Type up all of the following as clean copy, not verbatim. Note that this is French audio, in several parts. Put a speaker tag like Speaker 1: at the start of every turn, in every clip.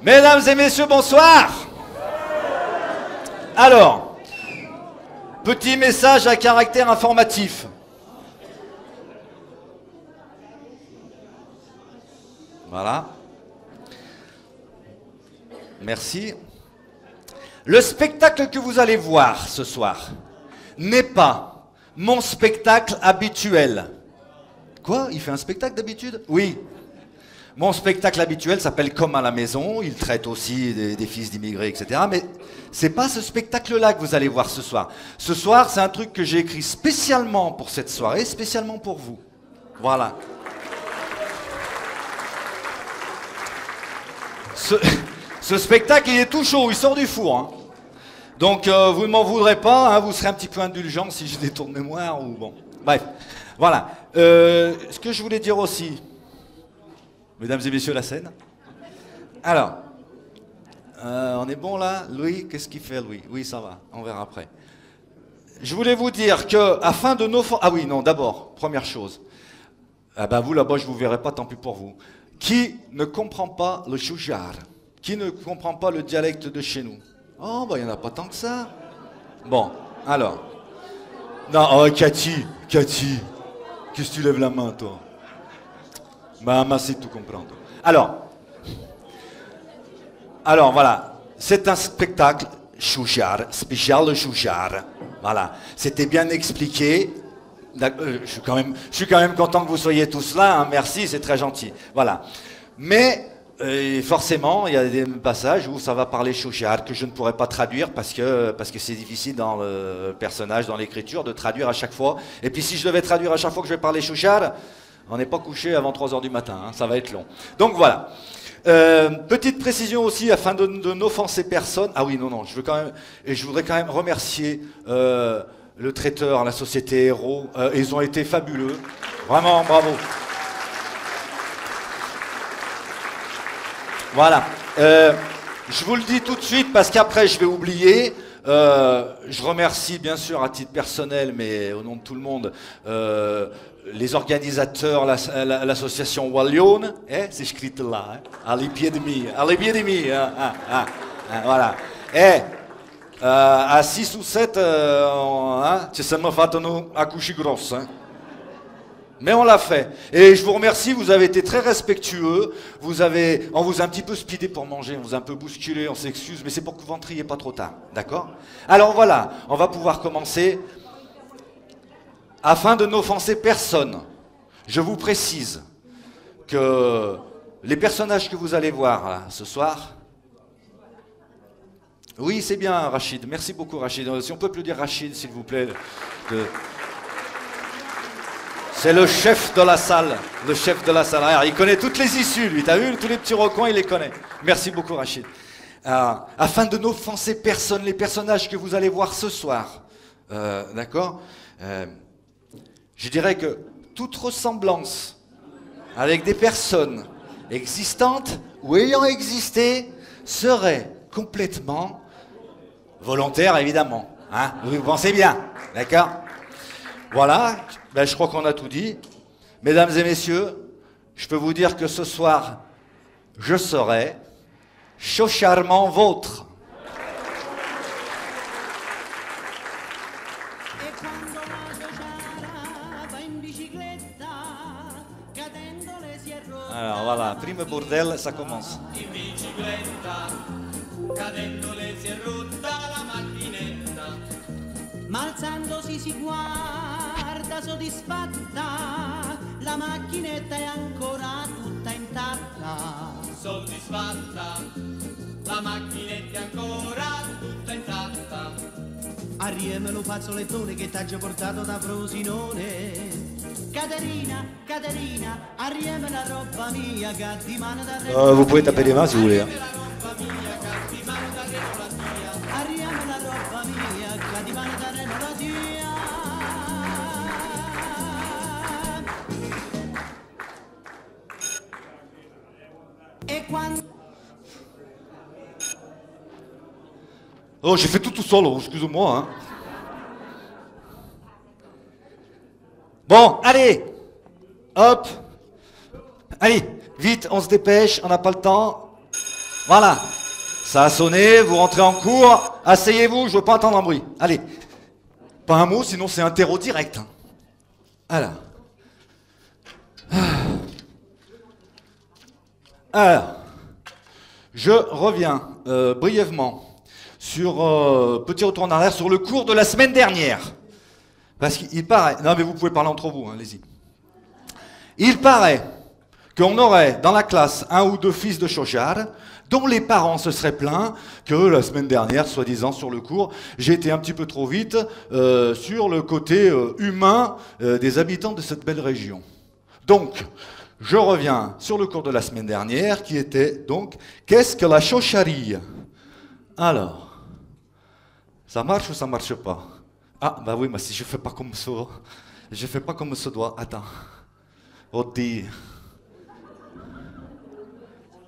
Speaker 1: Mesdames et messieurs, bonsoir. Alors, petit message à caractère informatif. Voilà. Merci. Le spectacle que vous allez voir ce soir n'est pas mon spectacle habituel. Quoi? Il fait un spectacle d'habitude? Oui. Mon spectacle habituel s'appelle Comme à la maison. Il traite aussi des fils d'immigrés, etc. Mais c'est pas ce spectacle-là que vous allez voir ce soir. Ce soir, c'est un truc que j'ai écrit spécialement pour cette soirée, spécialement pour vous. Voilà. Ce spectacle, il est tout chaud, il sort du four. Hein. Donc, vous ne m'en voudrez pas, hein, vous serez un petit peu indulgent si j'ai des tours de mémoire ou bon. Bref, voilà. Ce que je voulais dire aussi, mesdames et messieurs, la scène. Alors, on est bon là? Louis, qu'est-ce qu'il fait, Louis? Oui, ça va, on verra après. Je voulais vous dire que, afin de nos... Ah oui, non, d'abord, première chose. Ah ben vous, là-bas, je ne vous verrai pas, tant pis pour vous. Qui ne comprend pas le choujar? Qui ne comprend pas le dialecte de chez nous? Oh, bah, il n'y en a pas tant que ça. Bon, alors. Non, oh, Cathy, qu'est-ce que tu lèves la main, toi? Maman, c'est tout comprendre. Alors, voilà. C'est un spectacle choujar, spécial choujar. Voilà. C'était bien expliqué. Je suis quand même content que vous soyez tous là, hein, merci, c'est très gentil. Voilà. Mais forcément, il y a des passages où ça va parler chouchard que je ne pourrais pas traduire parce que c'est difficile dans le personnage, dans l'écriture, de traduire à chaque fois. Et puis si je devais traduire à chaque fois que je vais parler chouchard, on n'est pas couché avant 3 h du matin, hein, ça va être long. Donc voilà. Petite précision aussi, afin de n'offenser personne. Ah oui, non, je voudrais quand même remercier... le traiteur, la société Héros, ils ont été fabuleux. Vraiment, bravo. Voilà. Je vous le dis tout de suite parce qu'après je vais oublier. Je remercie bien sûr à titre personnel, mais au nom de tout le monde, les organisateurs, l'association Wallion, c'est écrit là, hein, à les pieds de mi, voilà. À 6 ou 7, ci siamo fatto a coucher grosse. Hein. Mais on l'a fait. Et je vous remercie, vous avez été très respectueux. On vous a un petit peu speedé pour manger, on vous a un peu bousculé, on s'excuse, mais c'est pour que vous rentriez pas trop tard. D'accord? Alors voilà, on va pouvoir commencer. Afin de n'offenser personne, je vous précise que les personnages que vous allez voir là, ce soir... Oui, c'est bien, Rachid. Merci beaucoup, Rachid. Si on peut applaudir Rachid, s'il vous plaît. C'est le chef de la salle. Le chef de la salle. Alors, il connaît toutes les issues, lui. T'as vu, tous les petits recoins, il les connaît. Merci beaucoup, Rachid. Afin de n'offenser personne, les personnages que vous allez voir ce soir, d'accord, je dirais que toute ressemblance avec des personnes existantes ou ayant existé serait complètement volontaire, évidemment. Hein, vous pensez bien, d'accord? Voilà, ben, je crois qu'on a tout dit. Mesdames et messieurs, je peux vous dire que ce soir, je serai chaud charmant vôtre. Alors voilà, prime bordel, ça commence.
Speaker 2: Cadendole si è rotta la macchinetta, ma alzandosi si guarda soddisfatta, la macchinetta è ancora tutta intatta. Soddisfatta, la macchinetta è ancora tutta intatta. Arriemelo fazzolettone che t'ha portato da Frosinone. Caterina, Caterina, arrieme la roba mia, gattimana da re.
Speaker 1: Vous pouvez taper les mains si vous voulez. Hein.
Speaker 2: Arriame la roba mia, gattimana da re la tia. E quando...
Speaker 1: Oh, j'ai fait tout seul, excusez-moi. Hein. Bon, allez, hop, allez, vite, on se dépêche, on n'a pas le temps. Voilà. Ça a sonné, vous rentrez en cours. Asseyez-vous, je veux pas entendre un bruit. Allez. Pas un mot, sinon c'est un terreau direct. Hein. Alors. Alors. Je reviens brièvement sur petit retour en arrière sur le cours de la semaine dernière. Parce qu'il paraît... Non mais vous pouvez parler entre vous, hein, allez-y. Il paraît qu'on aurait dans la classe un ou deux fils de Chauchard dont les parents se seraient plaints que la semaine dernière, soi-disant sur le cours, j'ai été un petit peu trop vite sur le côté humain des habitants de cette belle région. Donc, je reviens sur le cours de la semaine dernière qui était donc « Qu'est-ce que la chaucharie ?» Alors, ça marche ou ça marche pas? Ah, bah oui, mais si je fais pas comme ça, je fais pas comme ça doit. Attends. Oddio.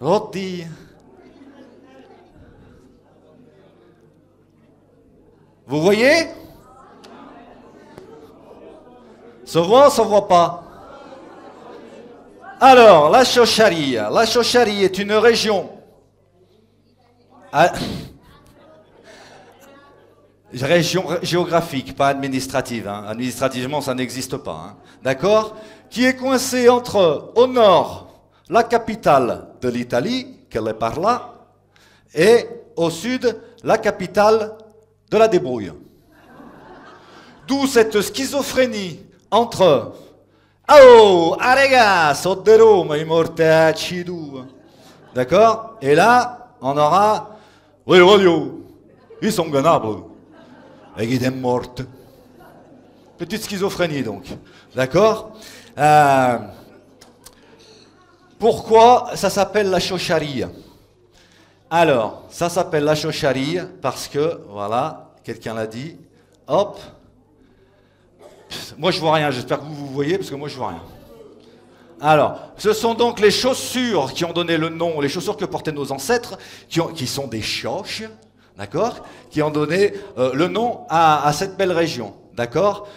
Speaker 1: Oddio. Vous voyez? Ça voit pas? Alors, la chaucharie. La chaucharie est une région... Région géographique, pas administrative. Hein. Administrativement, ça n'existe pas. Hein. D'accord? Qui est coincée entre, au nord, la capitale de l'Italie, qu'elle est par là, et au sud, la capitale de la débrouille. D'où cette schizophrénie entre oh, arega, so de Rome, i mortacci due. D'accord? Et là, on aura oui, radio, ils sont gagnables. Et ils sont morts. Petite schizophrénie donc. D'accord? Pourquoi ça s'appelle la chaucharie? Alors, ça s'appelle la chaucharie parce que, voilà, quelqu'un l'a dit, hop. Moi je vois rien, j'espère que vous voyez parce que moi je vois rien. Alors, ce sont donc les chaussures qui ont donné le nom, les chaussures que portaient nos ancêtres, qui sont des chauches, d'accord, qui ont donné le nom à cette belle région, d'accord.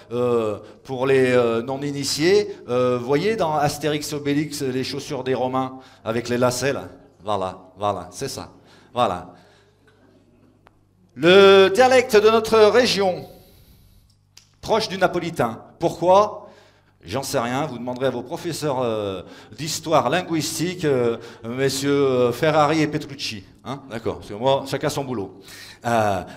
Speaker 1: Pour les non-initiés, vous voyez dans Astérix et Obélix les chaussures des Romains avec les lacets là, voilà, c'est ça, voilà. Le dialecte de notre région, proche du napolitain, pourquoi? J'en sais rien, vous demanderez à vos professeurs d'histoire linguistique, messieurs Ferrari et Petrucci. Hein, d'accord, parce que moi, chacun son boulot.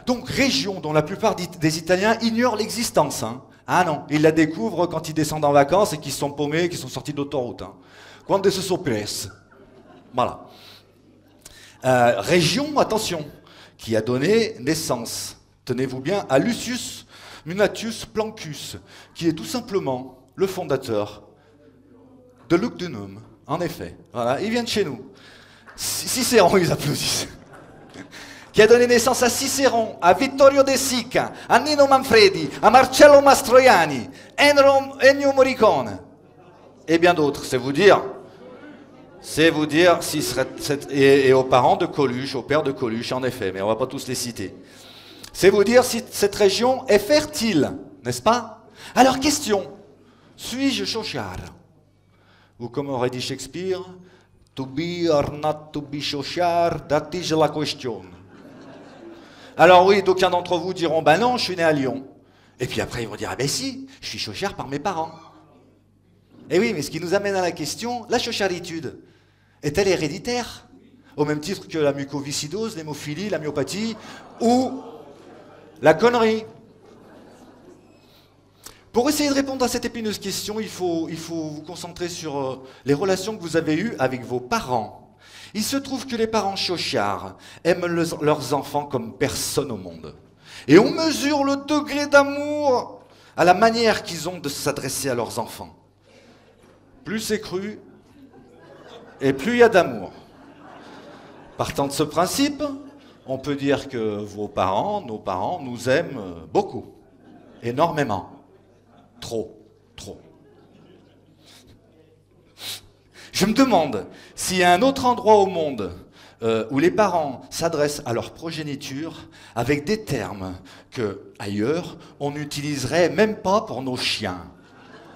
Speaker 1: Donc, région dont la plupart des Italiens ignorent l'existence. Hein. Ah non, ils la découvrent quand ils descendent en vacances et qu'ils sont paumés, qu'ils sont sortis d'autoroute. Hein. Quando se soppresse. Voilà. Région, attention, qui a donné naissance, tenez-vous bien, à Lucius Munatius Plancus, qui est tout simplement le fondateur de Lugdunum, en effet. Voilà, il vient de chez nous. Cicéron, ils applaudissent. Qui a donné naissance à Cicéron, à Vittorio De Sica, à Nino Manfredi, à Marcello Mastroianni, Ennio Morricone, et bien d'autres. C'est vous dire et aux parents de Coluche, au père de Coluche, en effet, mais on ne va pas tous les citer. C'est vous dire si cette région est fertile, n'est-ce pas? Alors, question. Suis-je chauchard? Ou comme aurait dit Shakespeare, to be or not to be chauchard, that is la question. Alors oui, d'aucuns d'entre vous diront, ben non, je suis né à Lyon. Et puis après, ils vont dire, ah ben si, je suis chauchard par mes parents. Et oui, mais ce qui nous amène à la question, la chaucharitude, est-elle héréditaire? Au même titre que la mucoviscidose, l'hémophilie, la myopathie, ou la connerie. Pour essayer de répondre à cette épineuse question, il faut vous concentrer sur les relations que vous avez eues avec vos parents. Il se trouve que les parents chaushards aiment leurs enfants comme personne au monde. Et on mesure le degré d'amour à la manière qu'ils ont de s'adresser à leurs enfants. Plus c'est cru, et plus il y a d'amour. Partant de ce principe, on peut dire que vos parents, nos parents, nous aiment beaucoup, énormément. Trop. Je me demande s'il y a un autre endroit au monde où les parents s'adressent à leur progéniture avec des termes que, ailleurs, on n'utiliserait même pas pour nos chiens.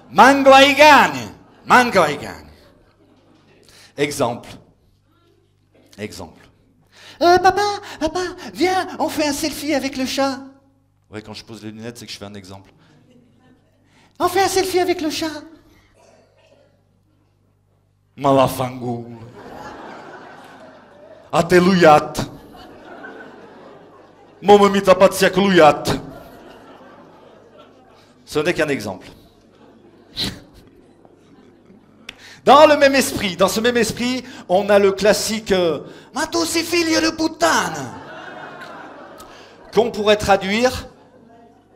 Speaker 1: Mango ai cani! Mango ai cani! Exemple. Papa, viens, on fait un selfie avec le chat. Ouais, quand je pose les lunettes, c'est que je fais un exemple. On fait un selfie avec le chat. Malafango. Ateluyat. Momomita patsiakluyat. Ce n'est qu'un exemple. Dans ce même esprit, on a le classique Ma tu sei figlio di puttana qu'on pourrait traduire,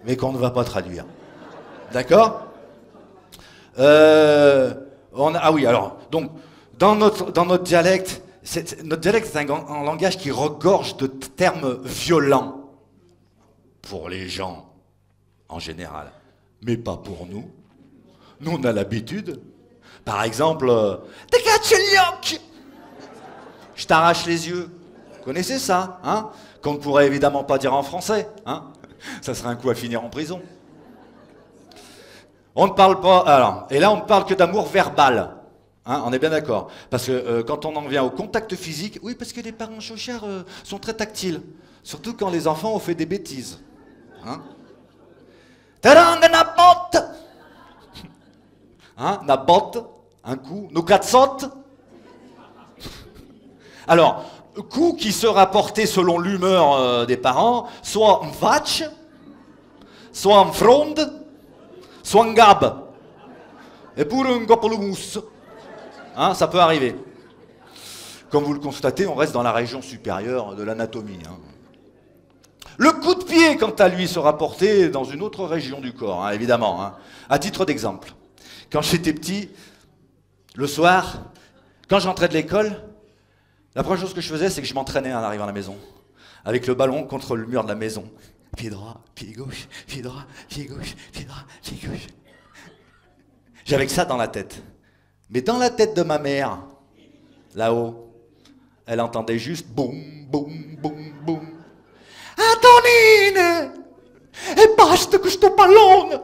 Speaker 1: mais qu'on ne va pas traduire. D'accord? Ah oui, alors, donc, dans notre dialecte, notre dialecte est un langage qui regorge de termes violents pour les gens en général, mais pas pour nous. Nous, on a l'habitude. Par exemple, je t'arrache les yeux. Vous connaissez ça, hein? Qu'on ne pourrait évidemment pas dire en français, hein? Ça serait un coup à finir en prison. On ne parle pas, alors, et là on ne parle que d'amour verbal, hein, on est bien d'accord. Parce que quand on en vient au contact physique, oui, parce que les parents chauchards sont très tactiles, surtout quand les enfants ont fait des bêtises. Hein? Hein, nabot, un coup, no katsot. Alors, coup qui sera porté selon l'humeur des parents, soit en vatch, soit en fronde, soit un gab. Et pour un gopolumous. Hein, ça peut arriver. Comme vous le constatez, on reste dans la région supérieure de l'anatomie. Hein. Le coup de pied, quant à lui, sera porté dans une autre région du corps, hein, évidemment. Hein. À titre d'exemple, quand j'étais petit, le soir, quand j'entrais de l'école, la première chose que je faisais, c'est que je m'entraînais en arrivant à la maison, avec le ballon contre le mur de la maison. Pied droit, pied gauche, pied droit, pied gauche, pied droit, pied gauche. J'avais que ça dans la tête. Mais dans la tête de ma mère, là-haut, elle entendait juste boum, boum, boum, boum. Antonine! E basta questo pallone!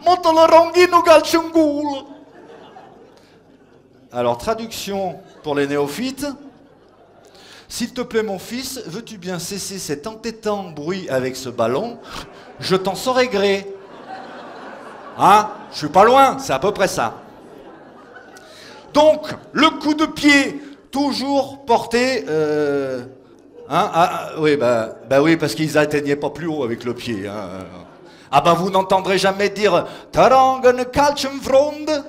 Speaker 1: Monta la ronghino calciungul! Alors, traduction pour les néophytes. S'il te plaît, mon fils, veux-tu bien cesser cet entêtant bruit avec ce ballon? Je t'en saurai gré. Hein? Je suis pas loin, c'est à peu près ça. Donc, le coup de pied, toujours porté... oui, bah oui, parce qu'ils n'atteignaient pas plus haut avec le pied. Hein. Ah ben, vous n'entendrez jamais dire « Tarangen kalchem fronde ».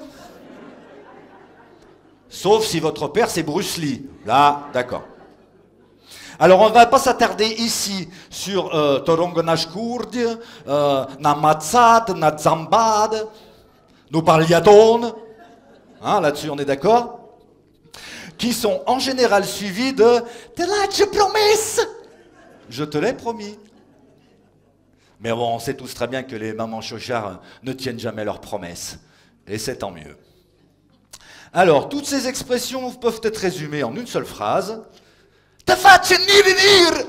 Speaker 1: Sauf si votre père, c'est Bruce Lee. Là, d'accord. Alors, on ne va pas s'attarder ici sur Torongonashkurdi, Namatsat, Natsambad, Nopaliadon. Hein, là-dessus, on est d'accord? Qui sont en général suivis de « Te l'ai promesse !» Je te l'ai promis. Mais bon, on sait tous très bien que les mamans chauchards ne tiennent jamais leurs promesses. Et c'est tant mieux. Alors, toutes ces expressions peuvent être résumées en une seule phrase. Te faccio venir.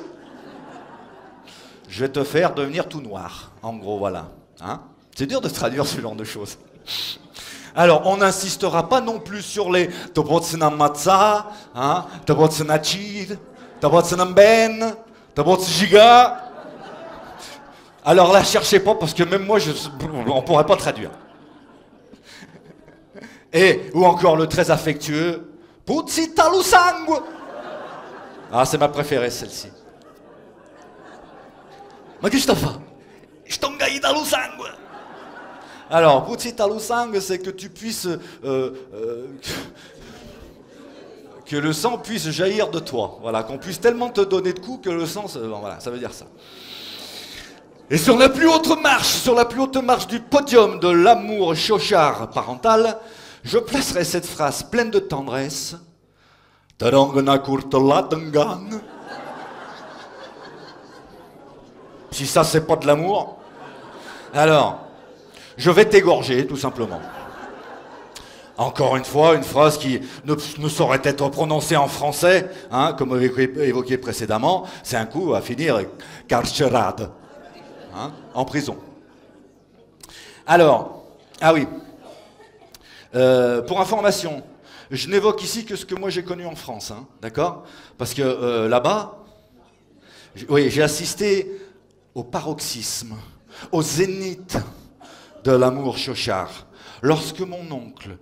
Speaker 1: Je vais te faire devenir tout noir. En gros, voilà. Hein? C'est dur de traduire ce genre de choses. Alors, on n'insistera pas non plus sur les Tobotsina Matza, hein, Tobotsina Chid, Tobotsina Ben, Tobotsina Giga. Alors là, cherchez pas parce que même moi, on pourrait pas traduire. Et, ou encore le très affectueux, Puzzita lu sangue. Ah, c'est ma préférée, celle-ci. Ma qu'est-ce que tu fais? Je t'en gagne dans le sangue. Alors, Puzzita lu sangue, c'est que tu puisses... que le sang puisse jaillir de toi. Voilà, qu'on puisse tellement te donner de coups que le sang... voilà, ça veut dire ça. Et sur la plus haute marche du podium de l'amour chauchard parental, je placerai cette phrase pleine de tendresse. Si ça, c'est pas de l'amour, alors, je vais t'égorger, tout simplement. Encore une fois, une phrase qui ne saurait être prononcée en français, hein, comme évoqué précédemment, c'est un coup à finir carcerade, hein, en prison. Alors, ah oui, pour information, je n'évoque ici que ce que moi j'ai connu en France, hein, d'accord? Parce que là-bas, oui, j'ai assisté au paroxysme, au zénith de l'amour chauchard, lorsque mon oncle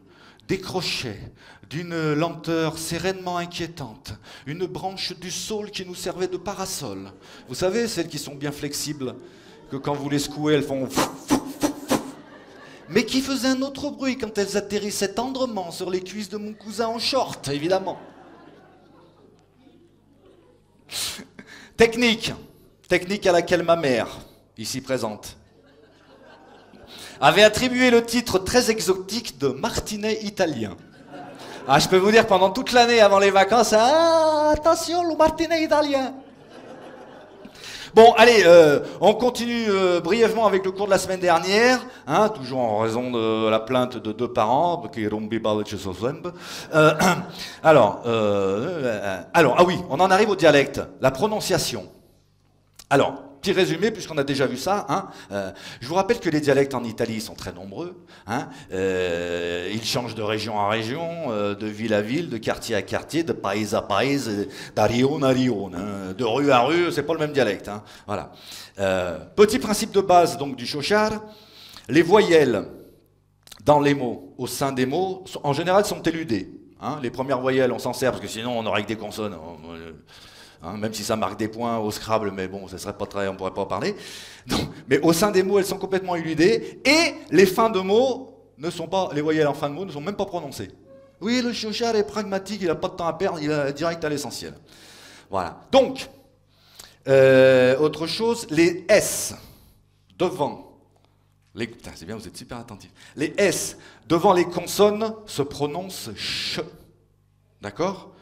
Speaker 1: décrochait d'une lenteur sérénement inquiétante une branche du saule qui nous servait de parasol. Vous savez, celles qui sont bien flexibles, que quand vous les secouez, elles font... mais qui faisaient un autre bruit quand elles atterrissaient tendrement sur les cuisses de mon cousin en short, évidemment. Technique à laquelle ma mère, ici présente, avait attribué le titre très exotique de martinet italien. Ah, je peux vous dire, pendant toute l'année avant les vacances, ah, attention, le martinet italien. Bon, allez, on continue brièvement avec le cours de la semaine dernière, hein, toujours en raison de la plainte de 2 parents. Ah oui, on en arrive au dialecte, la prononciation. Alors, petit résumé, puisqu'on a déjà vu ça, hein, je vous rappelle que les dialectes en Italie sont très nombreux, hein, ils changent de région à région, de ville à ville, de quartier à quartier, de pays à pays, d'arione à rione, hein, de rue à rue, c'est pas le même dialecte. Hein, voilà. Petit principe de base donc du chauchard, les voyelles dans les mots, au sein des mots, en général sont éludées. Hein, les premières voyelles, on s'en sert parce que sinon on aurait que des consonnes. Hein, même si ça marque des points au Scrabble, mais bon, ça serait pas très, on pourrait pas en parler. Donc, mais au sein des mots, elles sont complètement éludées, et les fins de mots ne sont pas, les voyelles en fin de mots ne sont même pas prononcées. Oui, le chauchard est pragmatique, il n'a pas de temps à perdre, il va direct à l'essentiel. Voilà. Donc, autre chose, les S devant, putain, c'est bien, vous êtes super attentifs. Les S devant les consonnes se prononcent ch. D'accord?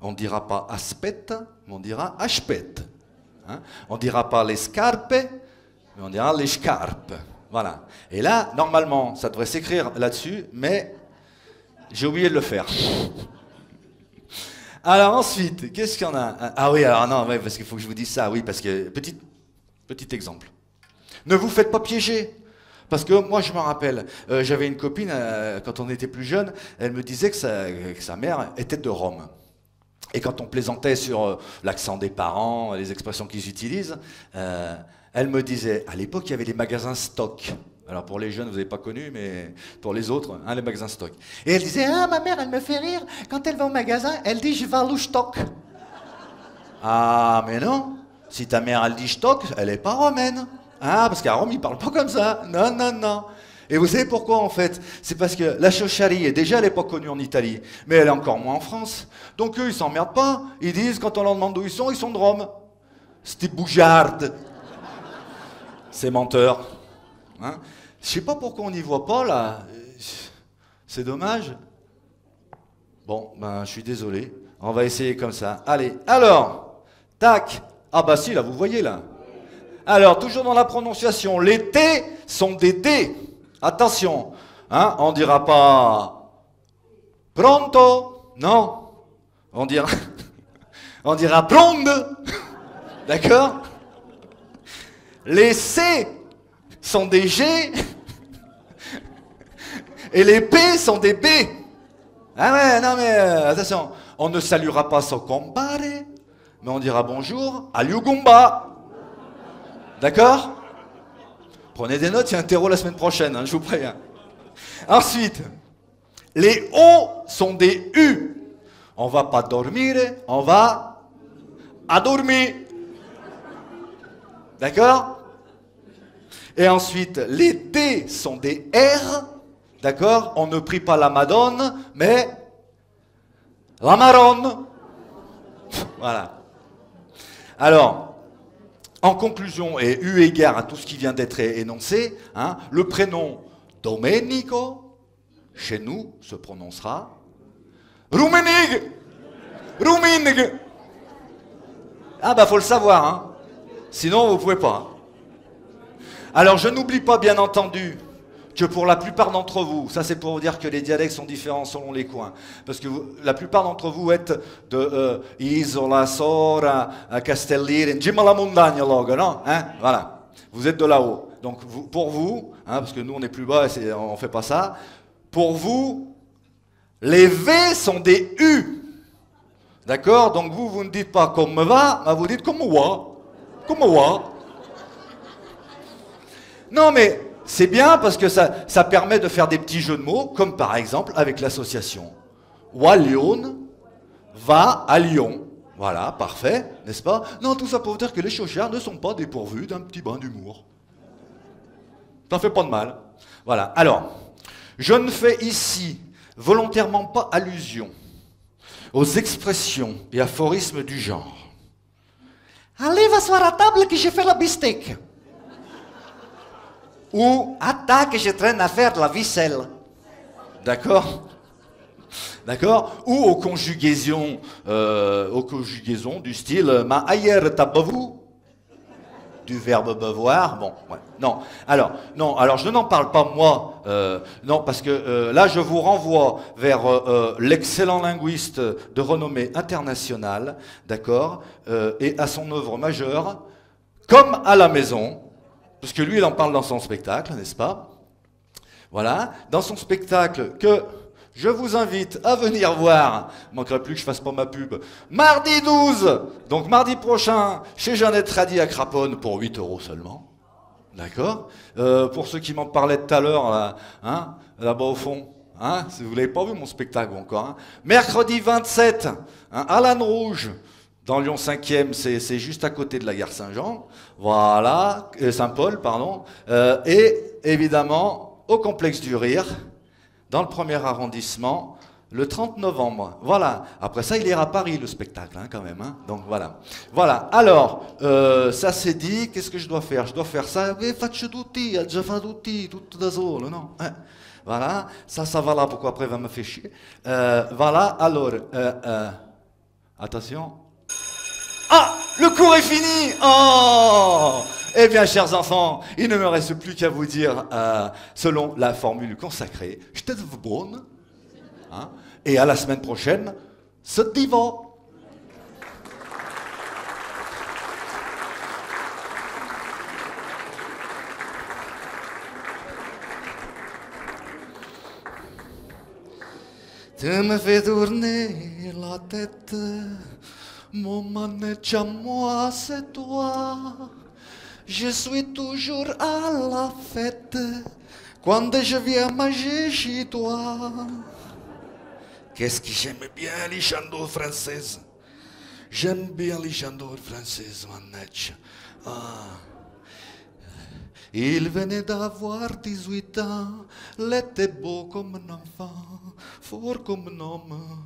Speaker 1: On ne dira pas aspetta, mais on dira aspetta. Hein? On ne dira pas les scarpe, mais on dira les scarpe. Voilà. Et là, normalement, ça devrait s'écrire là-dessus, mais j'ai oublié de le faire. Alors ensuite, qu'est-ce qu'il y en a? Ah oui, alors non, ouais, parce qu'il faut que je vous dise ça, oui, parce que, petit exemple. Ne vous faites pas piéger. Parce que moi, je me rappelle, j'avais une copine, quand on était plus jeune, elle me disait que sa mère était de Rome. Et quand on plaisantait sur l'accent des parents, les expressions qu'ils utilisent, elle me disait, à l'époque, il y avait les magasins stock. Alors pour les jeunes, vous n'avez pas connu, mais pour les autres, hein, les magasins stock. Et elle disait, ah, ma mère, elle me fait rire. Quand elle va au magasin, elle dit, je vais à stock. Ah, mais non. Si ta mère, elle dit stock, elle n'est pas romaine. Ah, parce qu'à Rome, ils ne parlent pas comme ça. Non, non, non. Et vous savez pourquoi, en fait? C'est parce que la chaucharie, déjà, elle n'est pas connue en Italie, mais elle est encore moins en France. Donc eux, ils s'emmerdent pas. Ils disent, quand on leur demande d'où ils sont de Rome. C'était bougearde. C'est menteur. Hein? Je sais pas pourquoi on n'y voit pas, là. C'est dommage. Bon, ben, je suis désolé. On va essayer comme ça. Allez, alors, tac. Ah bah si, là, vous voyez, là. Alors, toujours dans la prononciation, les T sont des D. Attention, hein, on ne dira pas pronto, non, on dira pronde, d'accord? Les C sont des G et les P sont des B. Ah ouais, non mais attention, on ne saluera pas son compare, mais on dira bonjour à Liugumba, d'accord? Prenez des notes, il y a un terreau la semaine prochaine, hein, je vous préviens. Ensuite, les O sont des U. On va pas dormir, on va adormir. D'accord? Et ensuite, les D sont des R. D'accord? On ne prie pas la Madone, mais la Maronne. Voilà. Alors, en conclusion, et eu égard à tout ce qui vient d'être énoncé, hein, le prénom Domenico, chez nous, se prononcera Rumenig. Ruminig. Ah bah faut le savoir, hein. Sinon vous pouvez pas. Alors je n'oublie pas bien entendu que pour la plupart d'entre vous, ça c'est pour vous dire que les dialectes sont différents selon les coins, parce que la plupart d'entre vous êtes de Isola, Sora, Castellire, Gima la Montagna, logo, non, hein, voilà, vous êtes de là-haut. Donc pour vous, hein, parce que nous on est plus bas, on fait pas ça, pour vous, Les V sont des U. D'accord? Donc vous ne dites pas comme va, mais vous dites comme wa. Comme wa. Non, mais c'est bien parce que ça permet de faire des petits jeux de mots, comme par exemple avec l'association. Wa-Lyon va à Lyon. Voilà, parfait, n'est-ce pas? Non, tout ça pour vous dire que les chaushards ne sont pas dépourvus d'un petit brin d'humour. Ça fait pas de mal. Voilà, alors, je ne fais ici volontairement pas allusion aux expressions et aphorismes du genre. Allez, va s'asseoir à table que j'ai fait la bistec. Ou attends que je traîne à faire de la ficelle. D'accord? D'accord? Ou aux conjugaisons du style ma ailleurs t'as-vous du verbe bevoir. Bon, ouais. Non. Alors je n'en parle pas moi. Non, parce que là, je vous renvoie vers l'excellent linguiste de renommée internationale, d'accord, et à son œuvre majeure, Comme à la maison, parce que lui, il en parle dans son spectacle, n'est-ce pas? Voilà, dans son spectacle que je vous invite à venir voir, il ne manquerait plus que je fasse pas ma pub, mardi 12, donc mardi prochain, chez Jeannette Radi à Craponne, pour 8 € seulement. D'accord? Pour ceux qui m'en parlaient tout à l'heure, là, hein, là-bas au fond, hein, si vous ne l'avez pas vu mon spectacle encore, hein. Mercredi 27, hein, à l'Âne Rouge, dans Lyon 5e, c'est juste à côté de la gare Saint-Jean, voilà, Saint-Paul, pardon, et évidemment au Complexe du Rire, dans le 1er arrondissement, le 30 novembre. Voilà. Après ça, il ira à Paris, le spectacle, hein, quand même. Hein. Donc voilà. Voilà. Alors, ça c'est dit. Qu'est-ce que je dois faire? Je dois faire ça. Mais faccio tutti, già fa tutti, tutto da solo, non? Voilà. Ça va là, pourquoi après va me faire chier. Voilà. Alors, attention. Ah, le cours est fini. Oh! Eh bien, chers enfants, il ne me reste plus qu'à vous dire, selon la formule consacrée, Steht bon, hein, et à la semaine prochaine, ce divan. Tu me fais tourner la tête, mon manège à moi, c'est toi. Je suis toujours à la fête quand je viens manger chez toi. Qu'est-ce que j'aime bien les chansons françaises? J'aime bien les chansons françaises, manège. Ah. Il venait d'avoir 18 ans, il était beau comme un enfant, fort comme un homme.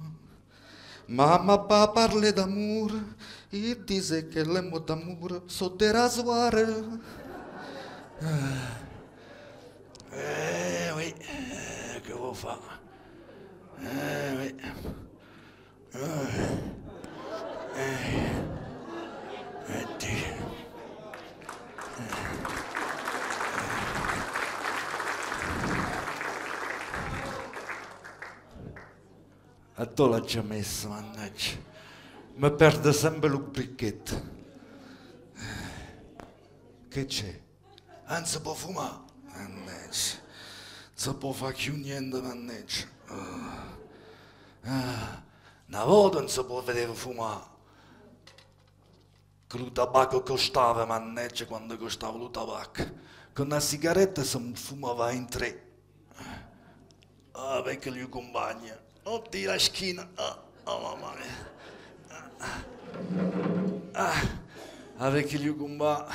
Speaker 1: Maman pas parlé d'amour, il disait que les mots d'amour sont des rasoirs. Oui, que vous faites? Oui. A tu l'ha già messo, mannaggia. Mi perde sempre il bricchetto. Che c'è? Non si può fumare, mannaggia. Non si può fare più niente, mannaggia. Una volta non si può vedere fumare. Che il tabacco costava, mannaggia, quando costava il tabacco. Con una sigaretta si fumava in 3. Ah, perché gli compagni. Oddio, la schiena. Mamma mia. Avec gli compagni.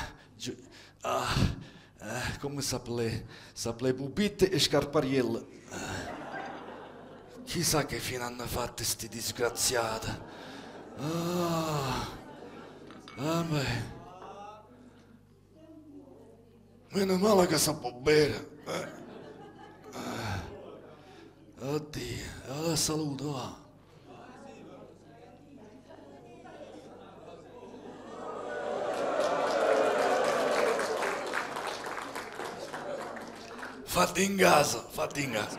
Speaker 1: Come s'appelait? S'appelait Pupitte e Scarparielle. Chissà che fine hanno fatto sti disgraziati. Beh. Meno male che si può bere. Oddio, saluto, va. Fatti in casa, fatti in casa.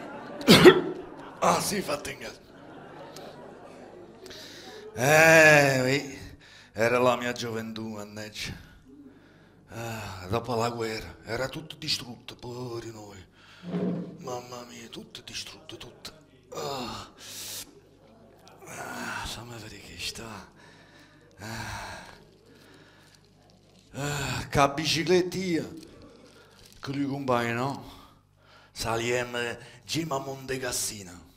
Speaker 1: Ah sì, fatti in casa. Oui, era la mia gioventù, mannaggia. Dopo la guerra, era tutto distrutto, poveri noi. Mamma mia, tutto distrutto, tutto. Fammi vedere che sta. Che biciclettia che lui compagna, no? Saliamo Gima Monte Cassino.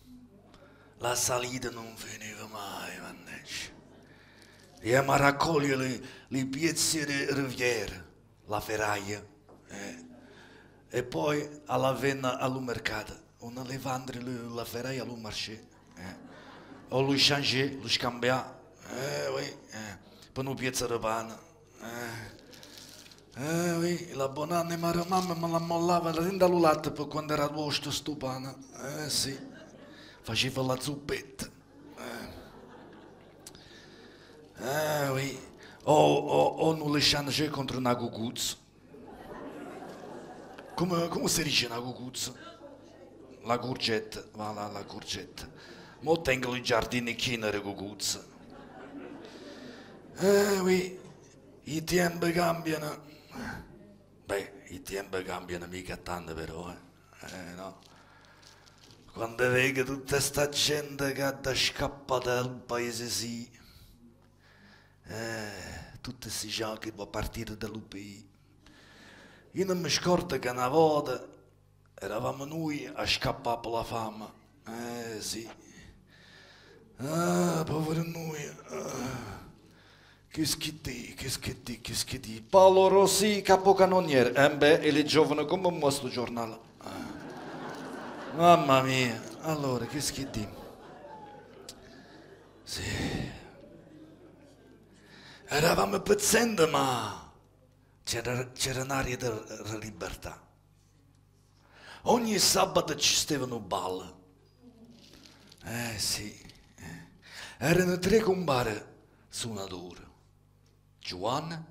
Speaker 1: La salita non finiva mai, mannaggia. Andiamo a raccogliere le pezze di Riviera, la ferraia. E poi alla venna al mercato. On allait vendre la ferraille al marché. O lo changer, lo scambiare. Oui. Per una pezza di pane. Oui, la bonanna mia mamma me la mollava dentro al latte per quando era rosto sto pane. Sì, faceva la zuppetta. Oui. O non le change contro una cucuzza. Come si dice una cucuzza? La courgetta, voilà, la courgetta. Mo tengo i giardini china di cucuzza. Oui, i tempi cambiano. Beh, i tempi cambiano mica tanto però, no? Quando vedo tutta sta gente che da scappa dal paese sì, tutti questi gens che vanno partire dall'UPI. Io non mi scordo che una volta eravamo noi a scappare per la fama, sì. Povero noi. Che di. Paolo Rossi, capocannoniere. Beh, e le giovane come un sto giornale. Mamma mia. Allora, che di. Sì. Eravamo pezzendo, ma c'era un'aria di libertà. Ogni sabato ci stavano balle. Sì. Erano 3 compari suonatori. Giovanna,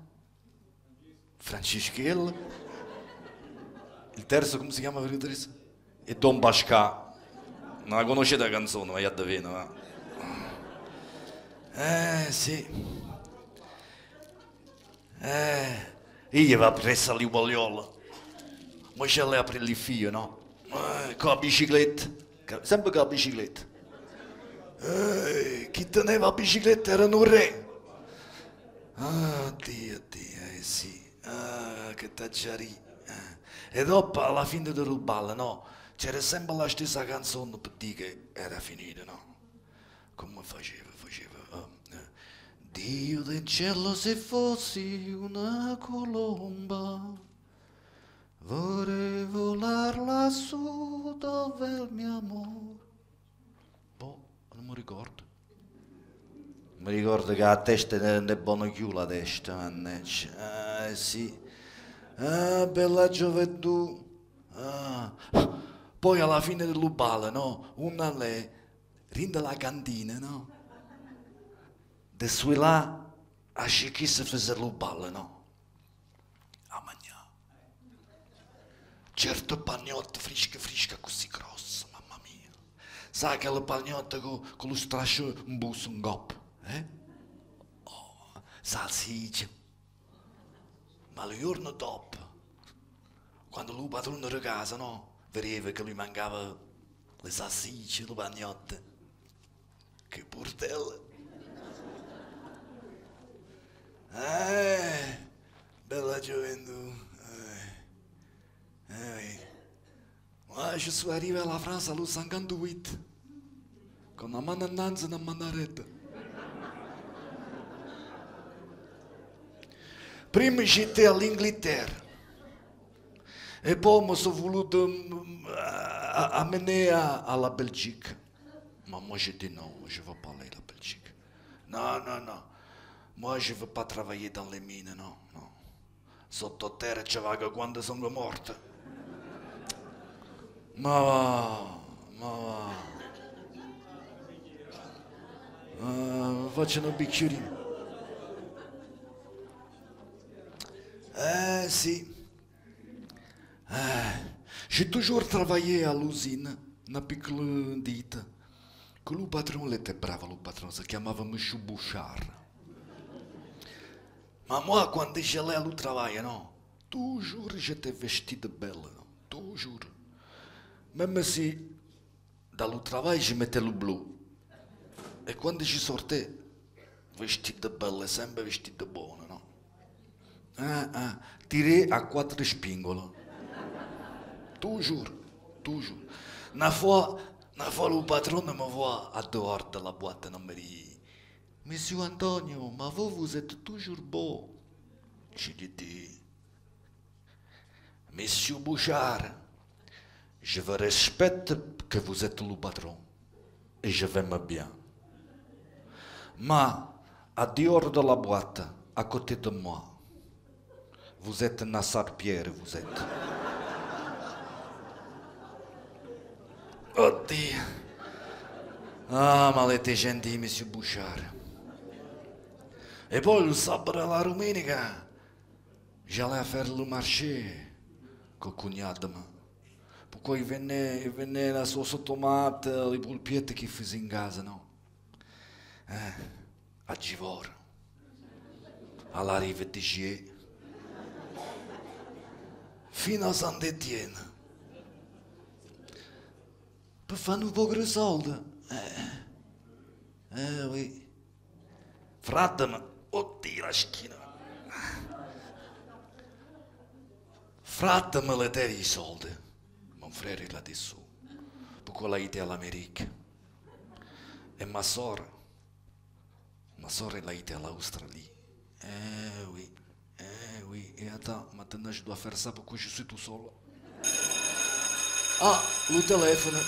Speaker 1: Francischello, il terzo come si chiama per il terzo? E Don Bascà. Non la conoscete la canzone, ma io davvero, sì. Io va presso all'uogliola. Ma c'è lei apre il figlio, no? Con la bicicletta. Sempre con la bicicletta. Chi teneva la bicicletta era un re. Dio, sì. Che taggiarì. E dopo, alla fine del ruballo, no? C'era sempre la stessa canzone per dire che era finita, no? Come faceva? Dio del cielo, se fossi una colomba, vorrei volar lassù dove è il mio amore. Boh, non mi ricordo. Mi ricordo che la testa è buona chiù la testa, mannaggia. Sì. Bella gioventù. Poi alla fine dell'ubale, no? Una lei rinde la cantina, no? De sui là a chi si fece l'ubale, no? A mangiare. Certo pagnotta fresca così grossa, mamma mia. Sai che la pagnotta con lo strascio un busto, un gop? Salsiccia. Ma il giorno dopo, quando lui padrone di casa, no? Vedeva che lui mancava le salsicce, le pagnotte. Che portella. Bella gioventù. Ma ci sono arrivato alla Francia allo 58, con una mano innanzi e una mano retta. Prima c'è all'Inghilterra e poi mi sono voluto amenare alla Belgica. Ma moi j'ai dit non, je ne veux pas aller à la Belgique. No. Moi je ne veux pas travailler dans les mines, no. Sottoterra ci vaga quando sono morto. Ma va. Facciano un bicchierino. Sì. J'ai toujours travaillé à l'usine, una piccola ditta. Con il patrone était bravo, il patrone, si chiamava Monsieur Bouchard. Ma moi, quando j'allais al travail, no? Toujours j'étais vestito belle, no? Toujours. Même si Dal travail, je mettais le bleu. Et quand je sortais, vestito de belle, sempre vestito de buono, no? Tiré à 4 spingolo. Toujours, toujours. Une fois, le patron me voit à dehors de la boîte et me dit, Monsieur Antonio, mais vous êtes toujours beau. Je lui dis, Monsieur Bouchard, je vous respecte que vous êtes le patron et je m'aime bien. Mais à dehors de la boîte, à côté de moi, vous êtes Nassar Pierre, vous êtes. Oh Dio. Ah, ma l'était gentil, Monsieur Bouchard. Et poi le sabato la domenica, j'allais faire le marché con il cognato. Poi venne la sauce tomate, le polpiette che fai in casa, no? A Givor, alla riva di Gier, fino a Saint-Étienne. Per fare un po' di soldi. Oui. Frattem, oddio la schiena. Frattem le dai i soldi. Mon frère l'ha detto. Perché l'ha ido all'America. E ma sorella l'ha ido all'Australia. Oui. Et attends, maintenant je dois faire ça parce que je suis tout seul. Ah, le téléphone.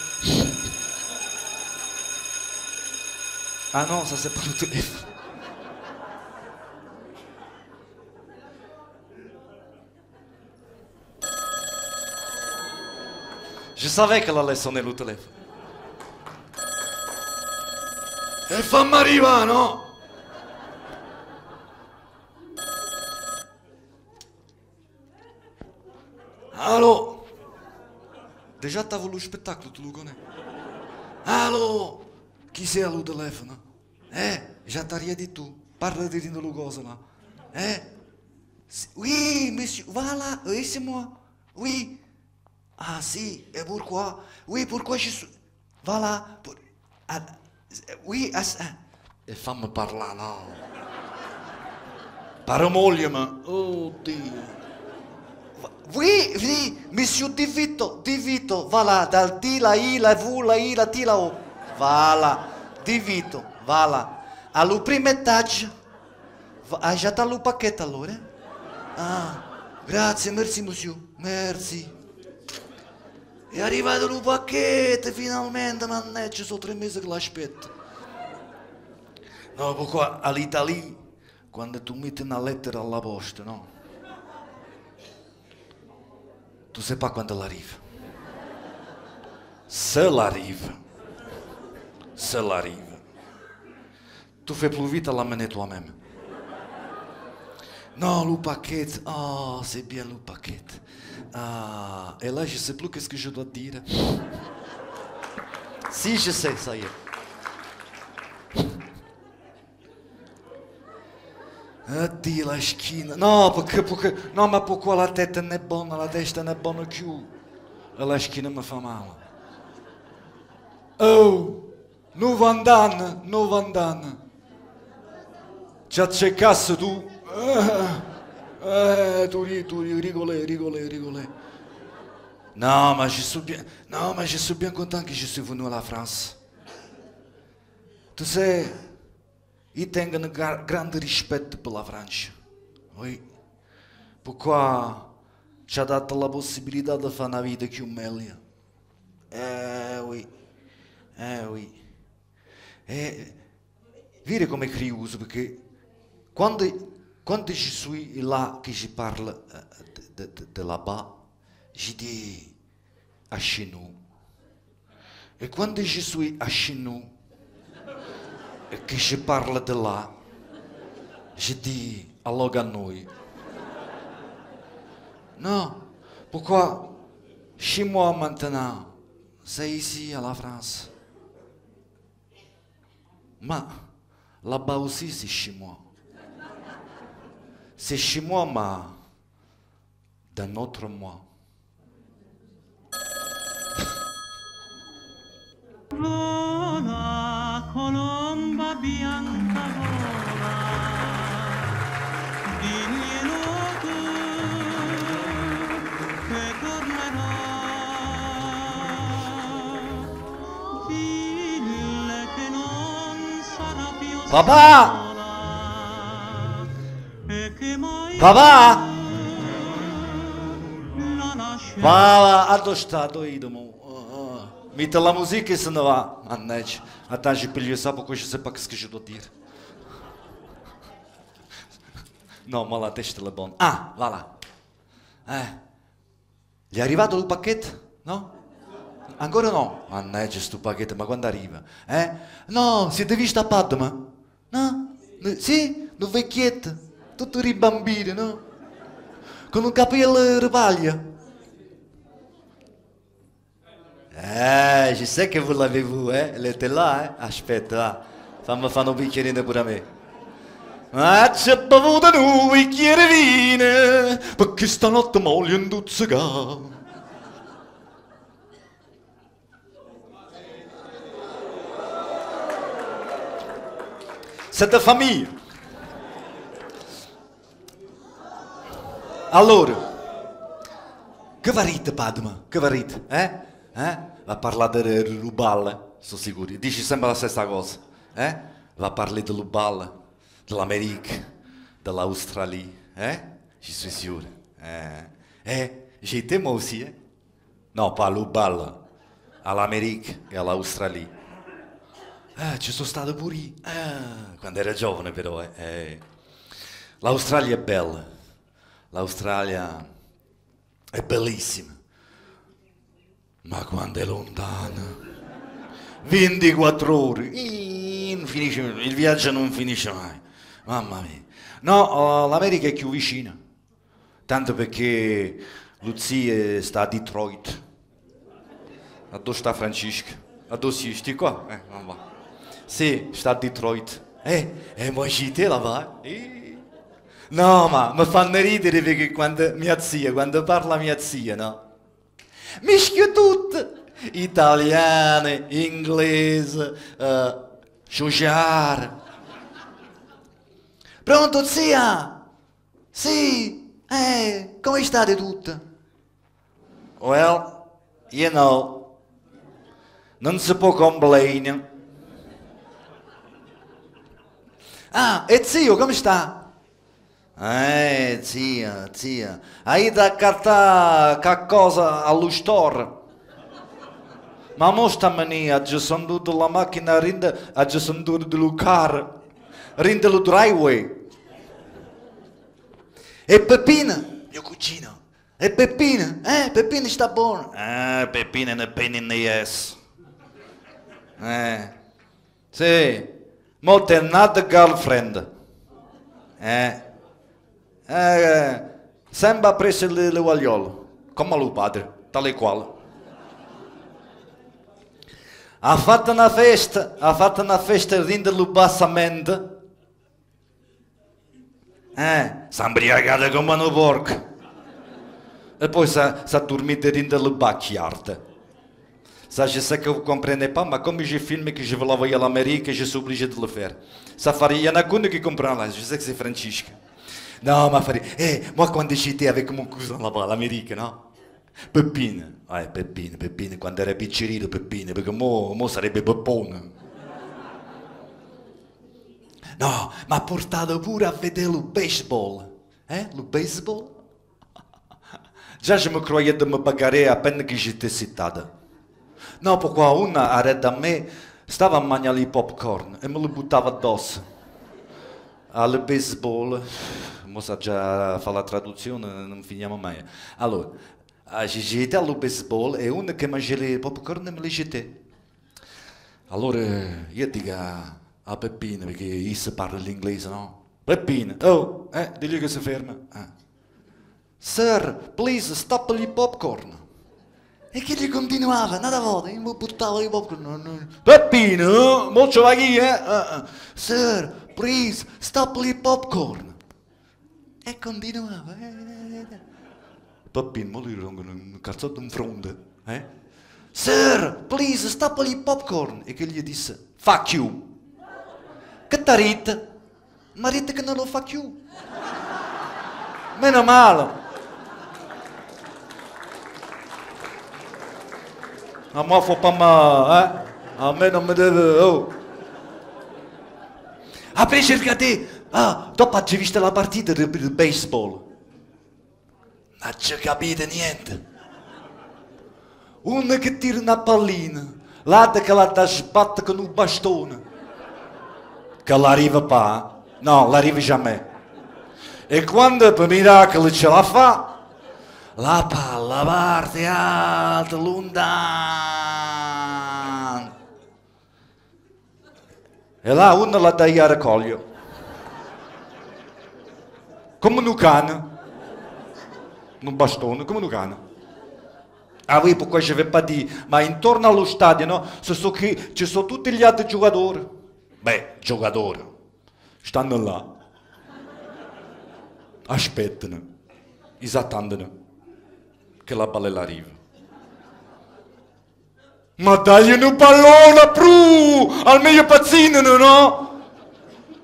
Speaker 1: Ah non, ça c'est pas le téléphone. Je savais qu'elle allait sonner le téléphone. E fammi arrivare, no? Allô? Déjà t'as voulu le spectacle, tu le connais? Allô? Chi sei al telefono? Già t'as rien du tout. Parle de le gosse là. Oui, monsieur, voilà, oui, c'est moi. Oui. Ah, si, et pourquoi? Oui, pourquoi je suis. Voilà. Oui, e fammi parlare, no? Paramogliami. Oh, Dio. Oui, monsieur Di Vito, voilà, dal D, la I, la V, la I, la T, la O. Voilà, Di Vito, voilà. Al primo étage. Già t'ha il pacchetto allora? Grazie, merci monsieur, merci. È arrivato il pacchetto, finalmente, mannaggia, sono 3 mesi che l'aspetto. No, perché all'Italia, quando tu metti una lettera alla posta, no? Tu sais pas quand elle arrive. Seul arrive. Tu fais plus vite à l'amener toi-même. Non, le paquet. Ah, c'est bien le paquet. Ah, et là, je sais plus qu'est-ce que je dois dire. Si, je sais, ça y est. Addio la schiena. No, perché, no, ma perché la testa non è buona, la testa non è buona più. E la schiena mi fa male. Oh, non vanno. Ci ha cercato tu? Tu rigolais. Non, mais je suis bien content que je suis venu à la France. Tu sais, io tengo un grande rispetto per la Francia. Oui. Perché ci ha dato la possibilità di fare una vita più meglio. Oui. Vedi come è curioso, perché quando je suis là, che je parle de là-bas, je dis à chez nous. Et quand je suis à chez nous, et que je parle de là, je dis à noi. Non, pourquoi chez moi maintenant, c'est ici à la France. Mais là-bas aussi c'est chez moi. C'est chez moi, mais d'un autre moi.
Speaker 2: Vola, colomba bianca vola, diglielo tu che tornerò. Dille che non sarà più
Speaker 1: Papà!
Speaker 2: sola e che mai
Speaker 1: Papà!
Speaker 2: la lascerò.
Speaker 1: Papà, addo stato idemo. Mette la musica e se ne va. Mannaggia, attacci per gli sapo, poi je sais pas qu'est-ce que je dois dire. No, ma la testa è buona. Ah, voilà. Gli è arrivato il pacchetto? No? Ancora no? Mannaggia sto pacchetto, ma quando arriva? No, siete visti a Padma? No? Sì? Un vecchietto, tutto ribambino, no? Con un capello ripaglia. Je sais que vous l'avez vu, elle était là, Aspetta, fammi fare un bicchierino pure a me. C'è bevuto un bicchiere vino, perché stanotte voglio induzzicare. Siete famiglia. Allora, che varite Padma? Che varite? Va a parlare di Lubal, sono sicuro. Dici sempre la stessa cosa. Va a parlare di Lubal, dell'America, dell'Australia. Je suis sûr. J'ai été moi aussi. Non, pas à Lubal, all'America e all'Australia. Ci sono stato pure io. Quando ero giovane però. L'Australia è bella. L'Australia è bellissima. Ma quando è lontana, 24 ore, non finisce, il viaggio non finisce mai, mamma mia. No, l'America è più vicina, tanto perché Lucia sta a Detroit, a dove sta Francesca, a dove sti qua? Va. Sì, sta a Detroit, ma ci te la va? No, ma mi fanno ridere perché quando parla mia zia, no? Mischio tutto, italiano, inglese, sciuciare. Pronto zia? Sì, come state tutte? Well, you know, non si può complain. Ah, e zio come sta? Zia, hai da cartare qualcosa allo store? Ma mo stamani ha già sondato la macchina, ha già sondato del carro, rinde lo driveway. E Peppina, mio cugino, e Peppina, Peppina sta buono. Peppina è una pain in the ass. Sì, mo t'è not girlfriend. Sembra preso le guagliole, come lo padre, tale quale. Ha fatto una festa rinde lo bassamento. Si è imbriagata come un porco. E poi si è dormita rinde lo backyard. Ça, je sais que vous ne comprenez pas, mais comme je filme que je veux l'envoyer à l'Amérique, je suis obligé de le faire. Ça fait, il y en a qu'une qui comprend là, je sais que c'est Francesca. No, ma fare, moi quando j'étais avec mon cousin là-bas, l'Amérique, no? Peppine, Peppine, quando era piccerino Peppine, perché mo sarebbe Peppone. No, mi ha portato pure a vedere il baseball. Lo baseball? Già je me croyais de me bagarrer à peine que j'étais citata. No, poi qua una arreda a me, stava a mangiare i popcorn e me lo buttava addosso. Al baseball, mo sa già fa la traduzione, non finiamo mai. Allora, j'étais al baseball e una che mangiava i popcorn me li jetait. Allora, io dico a Peppino, perché io si parla l'inglese, no? Peppino, digli che si ferma. Sir, please, stop gli popcorn. E che gli continuava, una volta, mi buttava i popcorn. Peppino, mo ci va chi, Sir, please, stop gli popcorn. E continuava. Peppino, mo gli rongono un cazzotto in fronte, Sir, please, stop il popcorn. E che gli disse, fuck you. Che t'arrite? Ma rite che non lo fuck you. Meno male. A me fa pas mal, A me non mi deve... Oh. Après, j'ai regardé. Ah, dopo hai visto la partita di baseball. Non ci capite niente. Uno che tira una pallina, l'altro che la da sbatte con un bastone. Che l'arriva pas, no, l'arriva jamais. E quando per miracolo ce la fa, la palla parte alta, lontana. E là uno la dai a raccogliere. Come un cane. Un bastone, come un cane. Ah oui, pourquoi je ne vais pas dire, ma intorno allo stadio, no? Ci sono tutti gli altri giocatori. Beh, giocatori. Stanno là. Aspettano. Attendono che la palla arriva. Ma dagli un pallone, pru! Al meglio pazzinano, no?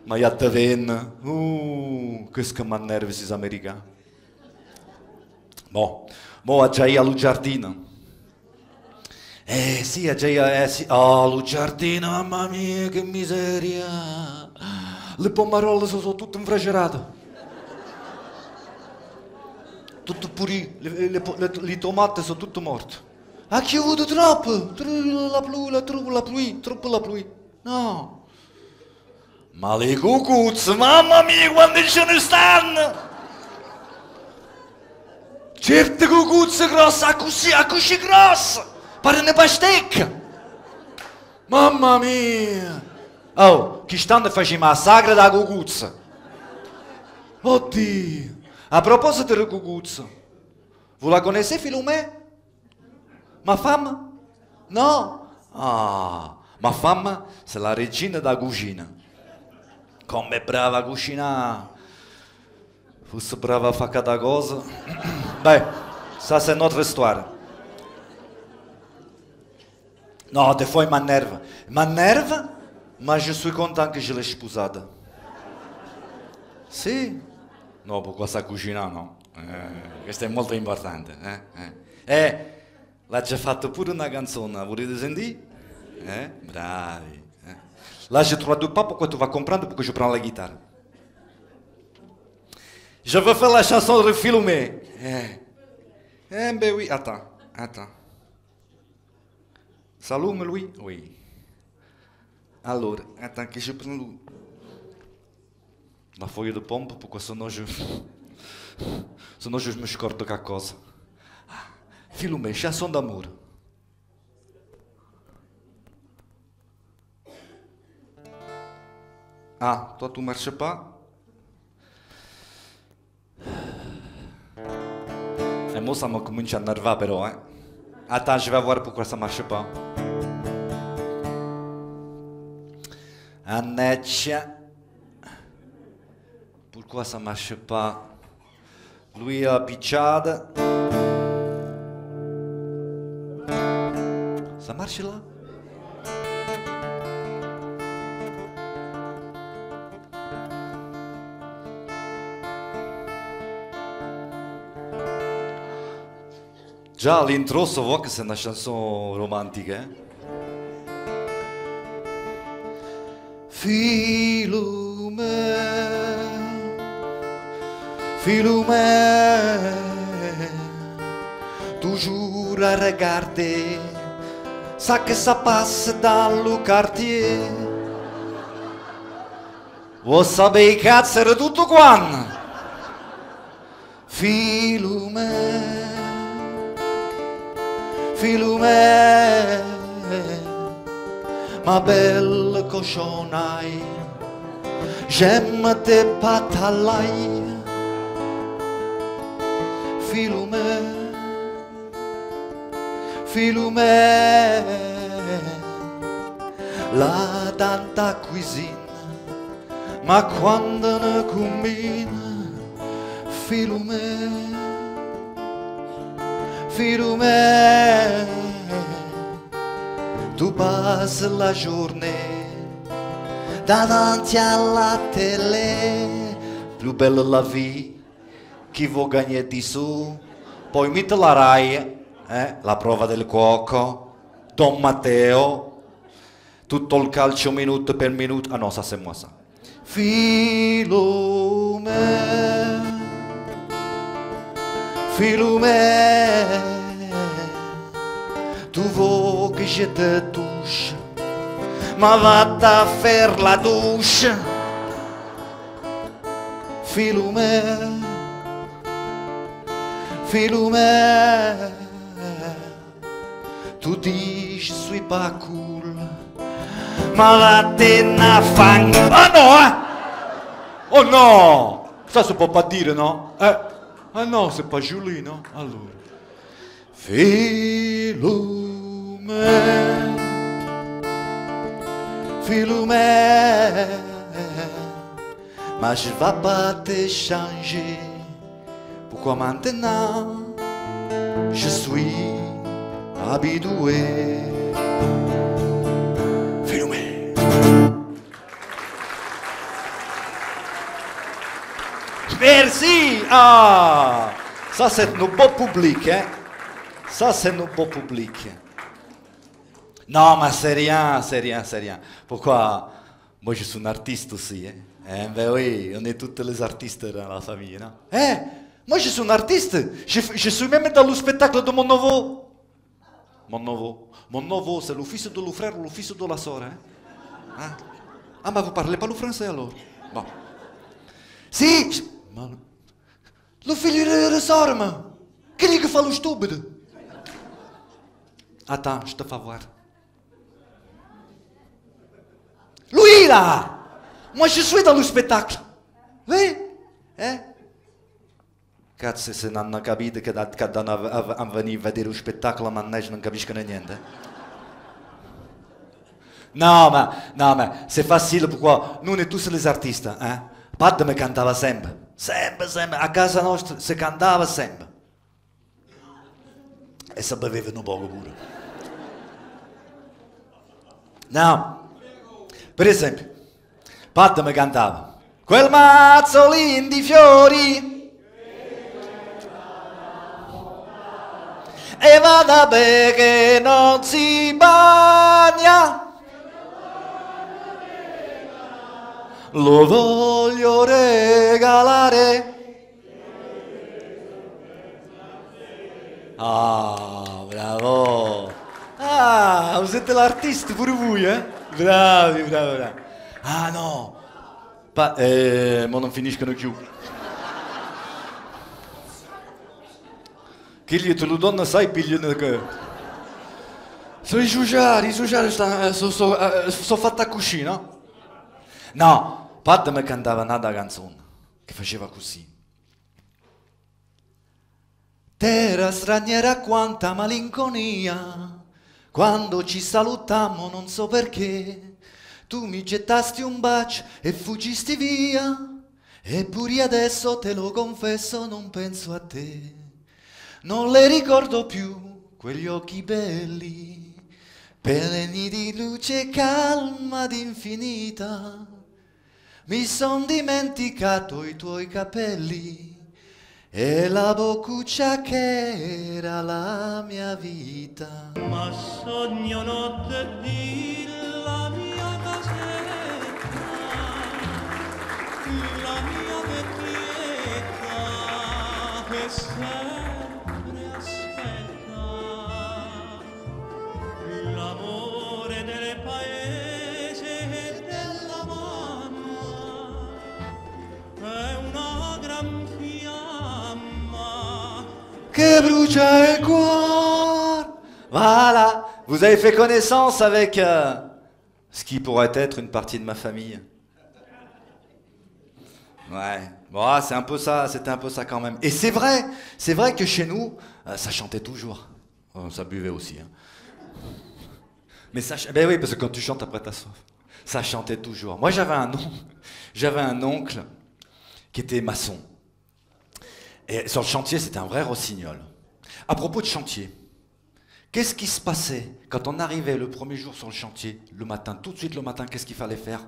Speaker 1: Ma io te venno. Che mi annervi questi americani. Mo già allo giardino. Sì, sì. Oh, lo giardino, mamma mia, che miseria. Le pomarole sono tutte infragerate. Tutto pulito, le tomate sono tutte morte. Ha piovuto troppo. Troppo la pluie. No. Ma le cucuzze, mamma mia, quando ce ne stanno! Certe cucuzze grosse, così grosse! Pare una pastecca! Mamma mia! Oh, chi stanno facendo la sagra da cucuzza? Oddio! A proposito di cucuzza, voi la conoscete Filomè? Ma femme? No? Ah, ma femme è la regina da cucina. Come brava a cucinare! Fosse brava a fare cada cosa. Beh, ça c'est notre histoire. No, des fois il m'énerve. M'énerve, mais je suis content que je l'ai sposata. Sì. No, pourquoi ça cucina, no? Questo è molto importante. L'ha già fatto pure una canzone, volete sentire? Bravi. Là, je trouve deux pas pourquoi tu vas comprendre pourquoi je prends la guitare. Je veux faire la chanson de Philomé. Ben oui, attends. S'allume lui? Oui. Allora, attends que je prends la foglia de pompe, pourquoi sinon je me scordo quelque cosa. Philomé, chanson d'amour. Ah, toi tu marches pas? E mo ça me comincia a nervare però, Attends, je vais voir pourquoi ça marche pas. Anneccia. Pourquoi ça marche pas? Lui a picciata. Ça marche là? Già l'intro so vuoi che sia una chanson romantica, Philomè, toujours à regarder ça que ça passe dans le quartier. Vuoi sapere cazzo era tutto quanto? Philomè, ma belle cochonnaille, j'aime tes pattes à l'ail. Philomè, là dans ta cuisine, ma quando ne combina, Philomè, tu passes la journée davanti alla télé, più bella la vie, chi vuol gagner di su, poi mette la Rai, la prova del cuoco, Don Matteo, tutto il calcio minuto per minuto, ah no, ça c'est moi ça. Philomène, Philomène, tu veux que je te touche, ma va-t-à faire la douche. Philomène, Philomène, tu dis je suis pas cool, ma va-t-en à fang. Ah non, hein? Oh non! Ça se peut pas dire, non? Ah non, c'est pas joli, non? Alors. Philomène, Philomène, mais je vais pas te changer. Pourquoi maintenant je suis habitué? Philomène. Merci! Ah! Ça, c'est nos beaux publics, hein? Ça, c'est nos beaux publics. Non, mais c'est rien, c'est rien, c'est rien. Pourquoi? Moi, je suis un artiste aussi, hein? Ben oui, on est tous les artistes dans la famille, non? Moi, je suis un artiste. Je suis même dans le spectacle de mon nouveau. Mon nouveau, c'est le fils de le frère ou le fils de la sœur, hein? Ah, mais vous parlez pas le français, alors? Bon. Si! Le figlio de Sorma! Che gli fa lo stupido? Attends, je te fais voir. Lui là! Moi je suis dans le spectacle. Oui? Cazzo, se non hanno capito che a venire a vedere lo spettacolo, mannaggia, non capiscono niente. Non, mais c'est facile, pourquoi? Nous, on est tous les artistes, hein? Pat me cantava sempre. Sempre. A casa nostra si cantava sempre. E si bevevano poco pure. No. Per esempio, Pat me cantava. Quel mazzolin di fiori. E vada bene che non si bagna. Lo voglio regalare. Ah, bravo. Ah, vous êtes l'artiste pour vous, hein? Bravi. Ah no. Ma non finiscono più. Che gli te lo donno, sai, pigliano che... Sono i giugiari sono fatta a cucina. No. Pat mi cantava un'altra canzone che faceva così. Terra straniera, quanta malinconia, quando ci salutammo non so perché, tu mi gettasti un bacio e fuggisti via, eppure adesso te lo confesso non penso a te, non le ricordo più quegli occhi belli, pieni di luce calma ed infinita. Mi son dimenticato i tuoi capelli e la boccuccia che era la mia vita.
Speaker 2: Ma sogno notte di la mia casetta, la mia vecchietta che sempre aspetta l'amore del paese e della mamma, è una gran fiamma
Speaker 1: Que brucia il cuore. Voilà, vous avez fait connaissance avec ce qui pourrait être une partie de ma famille. Ouais, bon, c'est un peu ça, c'était un peu ça quand même. Et c'est vrai que chez nous, ça chantait toujours. Ça buvait aussi. Hein. Mais ça, ben oui, parce que quand tu chantes après t'as soif. Ça chantait toujours. Moi j'avais un oncle qui était maçon. Et sur le chantier, c'était un vrai rossignol. À propos de chantier, Qu'est-ce qui se passait quand on arrivait le premier jour sur le chantier, le matin, tout de suite le matin, qu'est-ce qu'il fallait faire?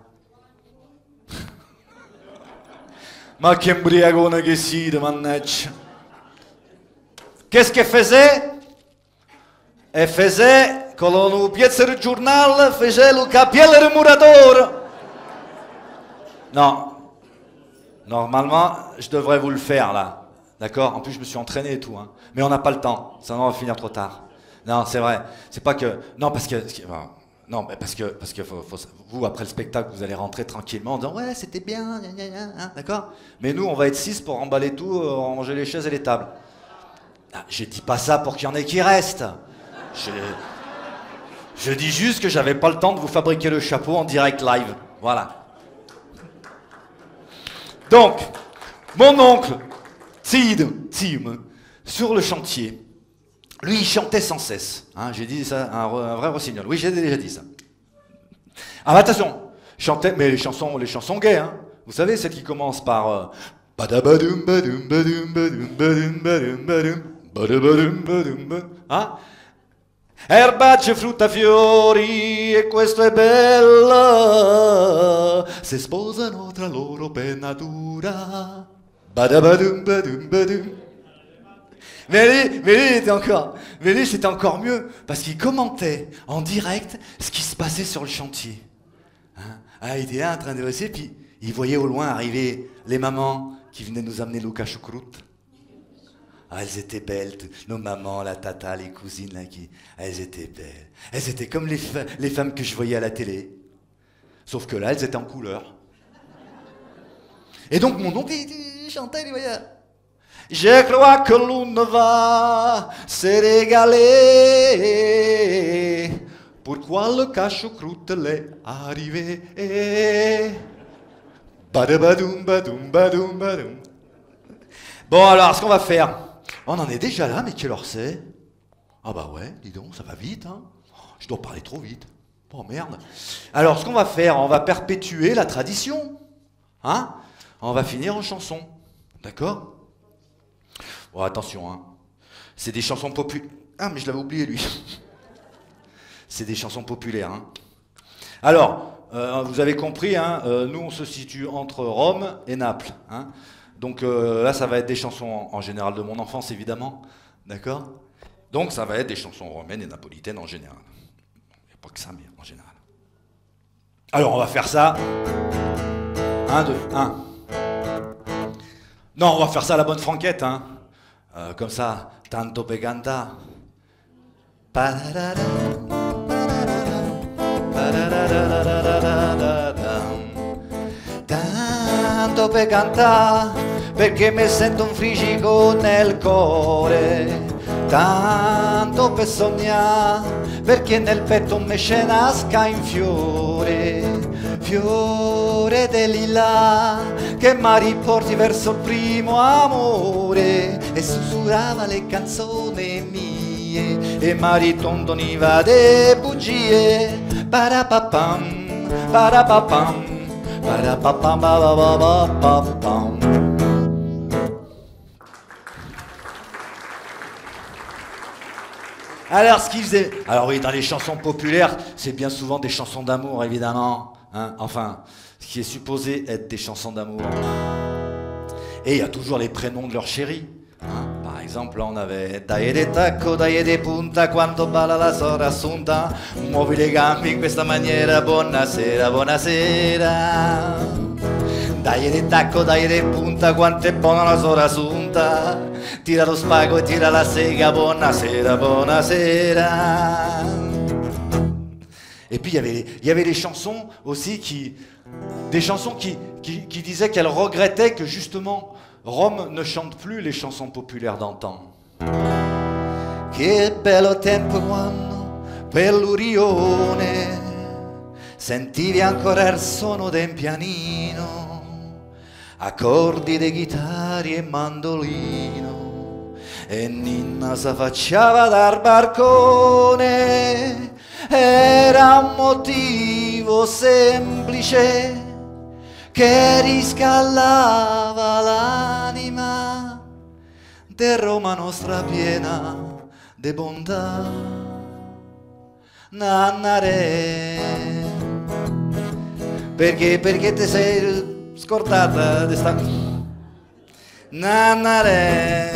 Speaker 1: Ma che embriagone che siete, mannaggia. Qu'est-ce qu'elle faisait? Elle faisait, con le piezze del giornale, faisait le capielle del muratore. Non. Normalement, je devrais vous le faire, là. D'accord? En plus, je me suis entraîné et tout, hein. Mais on n'a pas le temps. Ça va finir trop tard. Non, c'est vrai. C'est pas que... Non, parce que... Non, mais parce que vous, après le spectacle, vous allez rentrer tranquillement en disant « Ouais, c'était bien, hein, d'accord ?» Mais nous, on va être 6 pour emballer tout, ranger les chaises et les tables. Ah, je dis pas ça pour qu'il y en ait qui restent. Je dis juste que j'avais pas le temps de vous fabriquer le chapeau en direct live. Voilà. Donc, mon oncle, Tim, sur le chantier, lui, il chantait sans cesse. Hein, j'ai dit ça, un vrai rossignol. Oui, j'ai déjà dit ça. Ah, bah, attention, chantait, mais les chansons gays, hein. Vous savez, celles qui commencent par badabadum, badum, badum, badum, badum, badum, badum, badabadum, badum, badum. Hein? Erbacce, frutta, fiori, e questo è bello, se sposano tra loro per natura. Badabadum, badum, badum. Mais lui, c'était encore mieux, parce qu'il commentait en direct ce qui se passait sur le chantier. Hein? Ah, il était là en train de bosser, puis il voyait au loin arriver les mamans qui venaient nous amener le cache-croûte. Ah, elles étaient belles, nos mamans, la tata, les cousines, là, elles étaient belles. Elles étaient comme les femmes que je voyais à la télé. Sauf que là, elles étaient en couleur. Et donc, mon oncle, il chantait, il voyait. Je crois que l'on va se régaler. Pourquoi le cache-croûte l'est arrivé? Badabadum, badum, badum, badum. Bon, alors, ce qu'on va faire... On en est déjà là, mais quelle heure c'est? Ah bah ouais, dis donc, ça va vite, hein. Je dois parler trop vite. Oh merde. Alors, ce qu'on va faire, on va perpétuer la tradition. Hein? On va finir en chanson. D'accord? Bon, attention, hein. C'est des chansons populaires. Ah, mais je l'avais oublié, lui. C'est des chansons populaires, hein. Alors, vous avez compris, hein, nous, on se situe entre Rome et Naples, hein. Donc là, ça va être des chansons en général de mon enfance, évidemment. D'accord? Donc ça va être des chansons romaines et napolitaines en général. Il n'y a pas que ça, mais en général. Alors on va faire ça. 1, 2, 1. Non, on va faire ça à la bonne franquette, hein. Comme ça. Tanto pe canta. Tanto per cantare, perché mi sento un fricico nel cuore. Tanto per sognare, perché nel petto mi nasca in fiore. Fiore del lilla, che mi riporti verso il primo amore. E sussurrava le canzoni mie, e mi ritondoniva de bugie. Parapapam, parapapam. Alors, ce qu'il faisait... Alors oui, dans les chansons populaires, c'est bien souvent des chansons d'amour, évidemment. Hein, enfin, ce qui est supposé être des chansons d'amour. Et il y a toujours les prénoms de leurs chéris. Hein. Par exemple, là, on avait Dai de tacco, dai de punta, quando balla la sora assunta, muovi le gambe in questa maniera, buonasera, buonasera. Dai de tacco, dai de punta, quanto è buona la sora assunta, tira lo spago e tira la sega, buonasera, buonasera. Et puis il y avait les chansons aussi des chansons qui disaient qu'elles regrettaient que justement Rome ne chante plus les chansons populaires d'antan. Che bello tempo quando per l'Urione sentivi ancora il suono del pianino, accordi di chitarre e mandolino, e Ninna s'affacciava dal barcone. Era un motivo semplice che riscaldava l'anima de Roma nostra piena de bontà. Nannare. Perché ti sei scordata di sta... Nannare.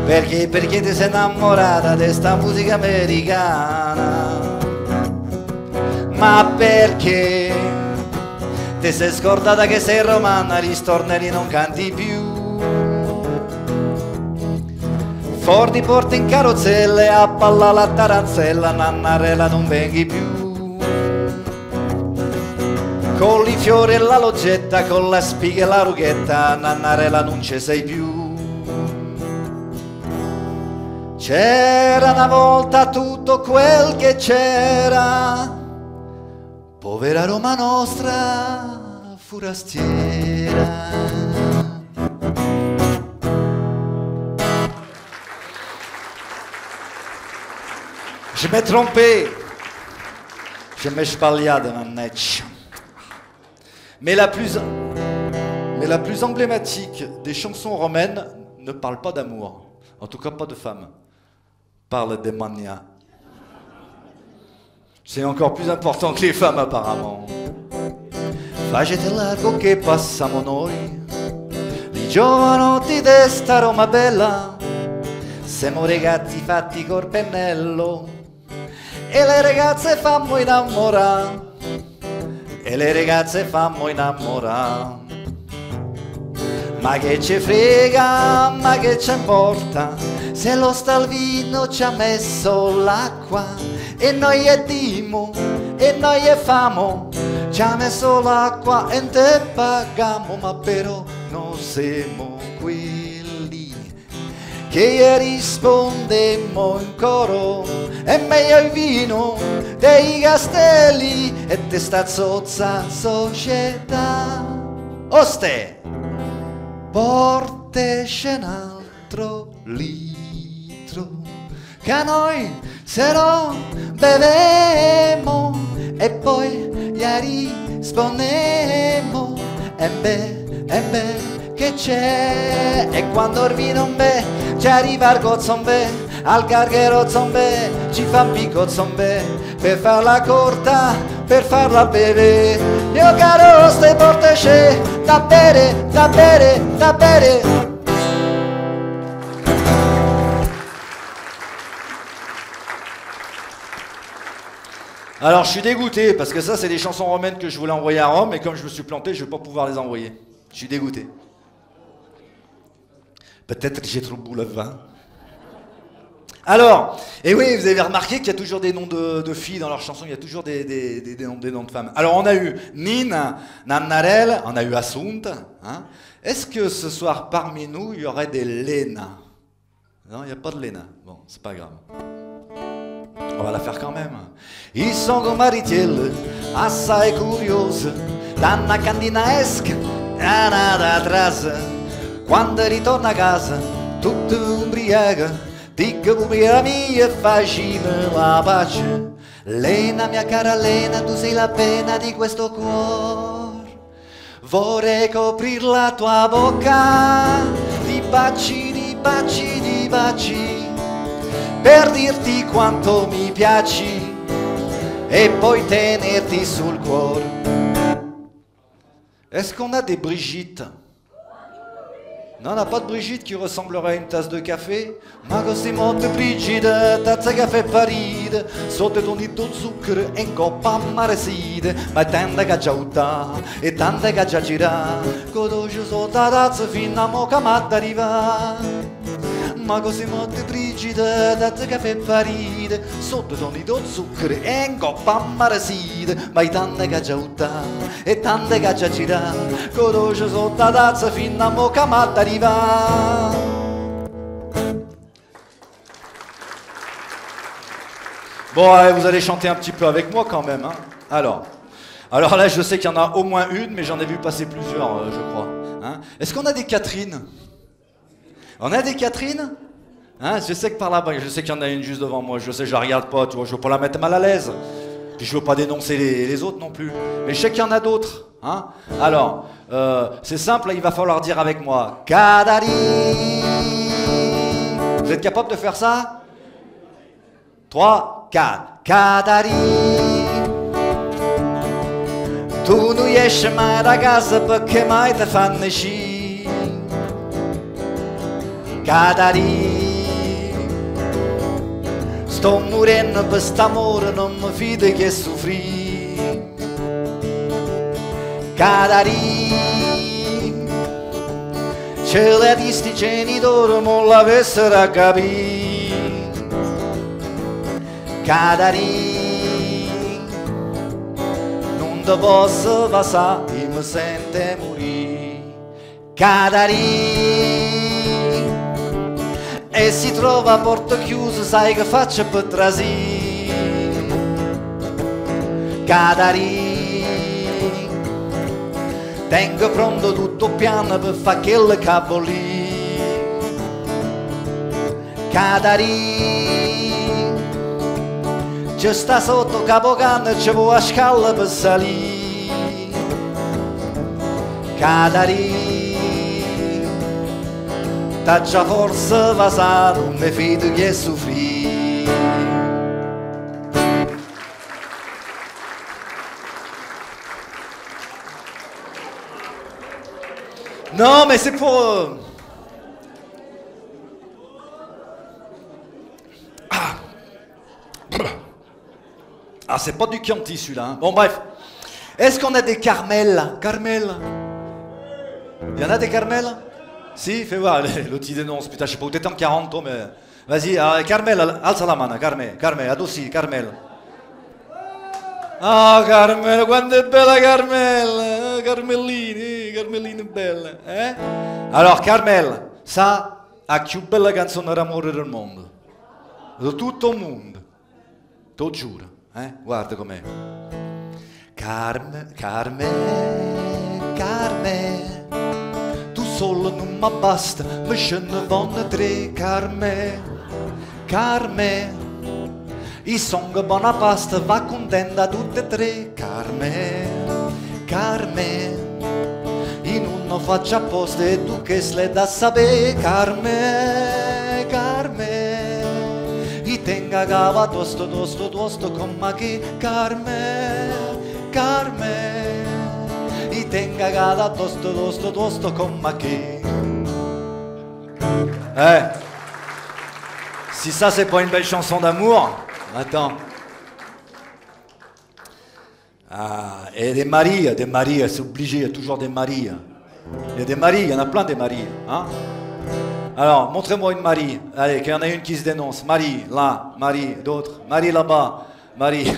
Speaker 1: Perché ti sei innamorata di sta musica americana? Ma perché ti sei scordata che sei romana, gli stornelli non canti più? Forti porti in carrozzelle, a palla la taranzella, Nannarella non venghi più. Con i fiori e la loggetta, con la spiga e la rughetta, Nannarella non ci sei più. C'era una volta tutto quel che c'era, povera Roma nostra forastiera. Je m'ai trompé, je m'ai sbagliato, mannaggia. Mais la plus emblématique des chansons romaines ne parle pas d'amour, en tout cas pas de femmes, parle des manias. C'est encore plus important que les femmes apparemment. Facete largo che passiamo noi, i giovanotti d'esta Roma bella, siamo ragazzi fatti col pennello, e le ragazze fammo innamorare, e le ragazze fammo innamorare. Ma che ci frega, ma che ci importa, se lo stalvino ci ha messo l'acqua, e noi è dimo, e noi è famo, ci ha messo l'acqua e te pagamo, ma però non siamo quelli che rispondemmo in coro, è meglio il vino dei castelli e te sta zozza società. Oste, porteci un altro litro, che noi se no bevemo e poi gli rispondiamo, e beh, che c'è? E quando il vino beh, ci arriva il gozzombe, al garghero zombe, ci fa un picco zombe, per farla corta, per farla bere. Io caro ste portece, da bere, da bere, da bere. Alors je suis dégoûté parce que ça c'est des chansons romaines que je voulais envoyer à Rome et comme je me suis planté je vais pas pouvoir les envoyer. Je suis dégoûté. Peut-être que j'ai trop bu le vin. Alors, et oui, vous avez remarqué qu'il y a toujours des noms de filles dans leurs chansons, il y a toujours des noms de femmes. Alors on a eu Nina, Nannarelle, on a eu Assunta. Hein. Est-ce que ce soir parmi nous il y aurait des Lena? Non, il n'y a pas de Lena. Bon, c'est pas grave. On va la faire quand même. I sono maritielle, assai curiose, danna candina esca, nada atrás. Quando ritorna a casa, tutta ubriaca, dico pure mia e facile la pace. Lena, mia cara Lena, tu sei la pena di questo cuore. Vorrei coprir la tua bocca di baci, di baci, di baci, per dirti quanto mi piaci e poi tenerti sul cuore. Est-ce qu'on a des Brigitte? Non, on n'a pas de Brigitte qui ressemblerait à une tasse de café. Ma così molte Brigide, tazza caffè paride, sotto tonito zucchero e in coppa ammareside. Ma è tanta che già utta e tanta che già gira, conosco sotto la tazza fino a mo' che m'ha arriva. Ma così molte Brigide, tazza caffè paride, sotto tonito zucchero e in coppa ammareside. Ma è tanta che già utta e tanta che già gira, conosco sotto la tazza fino a mo' che m'ha arriva. Bon, allez, vous allez chanter un petit peu avec moi quand même. Hein. Alors là, je sais qu'il y en a au moins une, mais j'en ai vu passer plusieurs, je crois. Hein. Est-ce qu'on a des Catherine? On a des Catherine? Hein, je sais que par là-bas, je sais qu'il y en a une juste devant moi. Je sais, je la regarde pas, tu vois, je veux pas la mettre mal à l'aise. Puis je veux pas dénoncer les autres non plus. Mais je sais qu'il y en a d'autres. Hein. Alors, c'est simple, il va falloir dire avec moi Cadari. Vous êtes capable de faire ça? 3, 4. Cadari, tu non esci mai da casa perché mai ti fanno sci. Cadari, sto morendo per st'amore, non mi fido che soffri. Cadari, ce l'ha di sti genitori, non l'avessero capito. Cadari, non ti posso passare, io mi sento morire. Cadari, e si trova a porta chiusa, sai che faccio per trasì. Cadari, tengo pronto tutto il piano per fare quel capo lì. Cadari, ci sta sotto Capocanna, ci vuoi a scala per salire. Cadari, t'ha già forse vasato, non mi fido che soffri. Non, mais c'est pour... Ah, c'est pas du Chianti celui-là. Hein. Bon, bref. Est-ce qu'on a des Carmel? Carmel? Il y en a des Carmel? Si, fais voir, l'autre il dénonce. Putain, je sais pas où t'es en 40, toi, mais... Vas-y, Carmel, alza la mano, Carmel, Carmel, adossi, Carmel. Ah, Carmel, quanto è bella Carmel! Carmellini, Carmellini bella, eh? Alors, Carmel, ça, la più bella canzone d'amore del mondo. Di tutto il mondo. Te lo giuro. Guarda com'è. Carme, tu solo non mi basta, ma ce ne vanno tre. Carme, i son che buona pasta, va contenta tutte e tre. Carme, io non faccio apposta e tu che se da sapere. Carme, i tenga cava tosto come che. Carme, i tenga cava tosto come che. Si ça c'est pas une belle chanson d'amour, attends. Ah, et des maris, c'est obligé, il y a toujours des maris. Il y a des maris, il y en a plein des maris. Hein? Alors, montrez-moi une Marie. Allez, qu'il y en a une qui se dénonce. Marie, là, Marie, d'autres. Marie là-bas, Marie.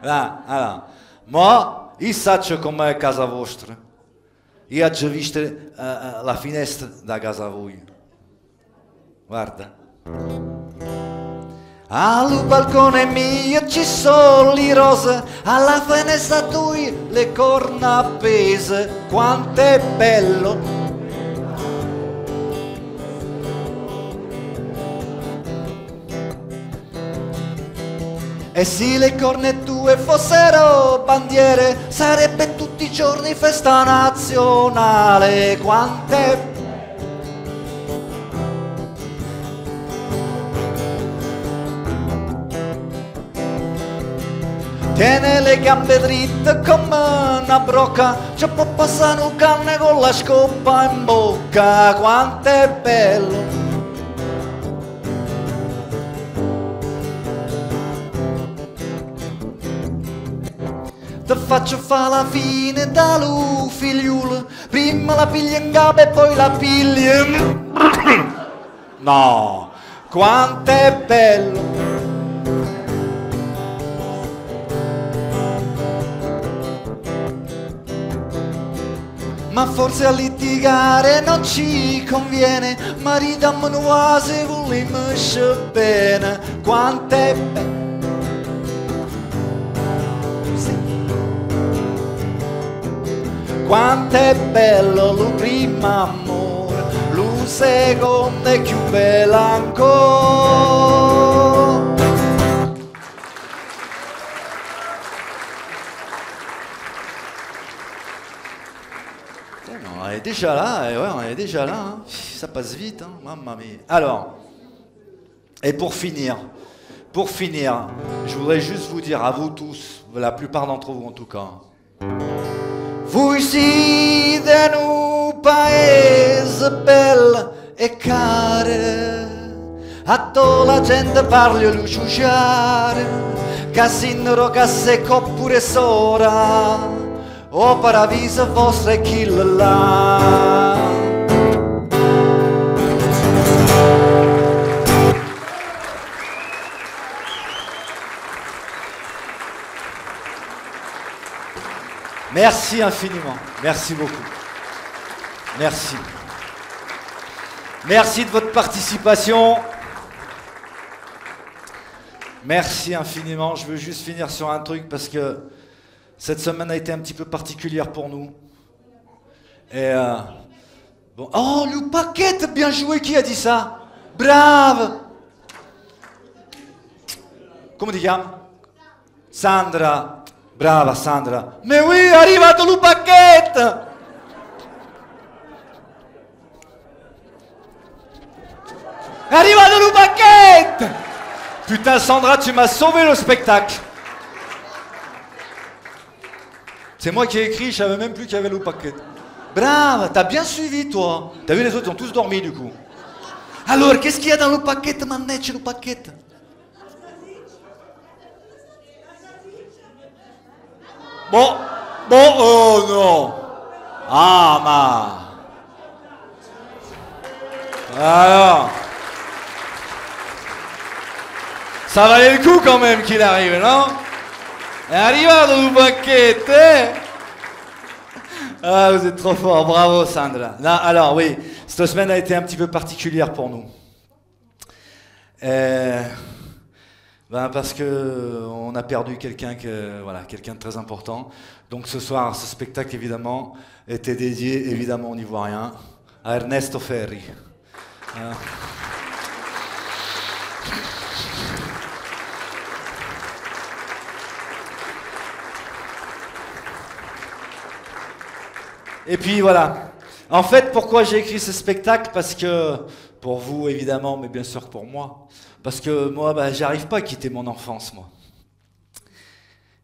Speaker 1: Là, voilà. Moi, io saccio com'è casa vostra. Io ho già visto la finestra da casa voi. Guarda. Al balcone mio ci sono le rose, alla finestra tua le corna appese. Quanto è bello! E se le corna tue fossero bandiere, sarebbe tutti i giorni festa nazionale. Quante tiene le gambe dritte come una brocca, ci può passare un canne con la scoppa in bocca. Quanto è bello! Ti faccio fa la fine da lui figliuolo, prima la piglia in capo e poi la piglia in... No, quanto è bello! Ma forse a litigare non ci conviene, maritamo se vogliamo bene. Quanto è bello! Quanto è bello lo primo amore, lo secondo è più bello ancora. On est déjà là, ouais, on est déjà là, hein. Ça passe vite, hein. Mamma mia. Alors, et pour finir, pour finir, je voudrais juste vous dire à vous tous, la plupart d'entre vous en tout cas, voi siete un paese bel e care, a to la gente parli a luciare, casinero cassecco pure sora, o paradiso vostre chi là. Merci infiniment, merci beaucoup. Merci. Merci de votre participation. Merci infiniment. Je veux juste finir sur un truc parce que cette semaine a été un petit peu particulière pour nous. Et bon. Oh, Lou Paquette, bien joué, qui a dit ça? Brave. Come ti chiami? Sandra. Brava Sandra. Mais oui, è arrivato Lou Paquette. È arrivato Lou Paquette. Putain Sandra, tu m'as sauvé le spectacle. C'est moi qui ai écrit, je savais même plus qu'il y avait Lou Paquette. Brave, t'as bien suivi toi. T'as vu, les autres ils ont tous dormi du coup. Alors, qu'est-ce qu'il y a dans Lou Paquette, mannecce Lou Paquette? Bon, oh non. Ah, ma. Alors. Ça valait le coup quand même qu'il arrive, non? È arrivato Lou Paquette, eh? Ah, vous êtes trop fort, bravo Sandra. Non, alors oui, cette semaine a été un petit peu particulière pour nous. Parce que on a perdu quelqu'un quelqu'un de très important. Donc ce soir, ce spectacle évidemment était dédié évidemment aux Ivoiriens, à Ernesto Ferri. Et puis voilà. En fait, pourquoi j'ai écrit ce spectacle? Parce que, pour vous évidemment, mais bien sûr pour moi, parce que moi, j'arrive pas à quitter mon enfance, moi.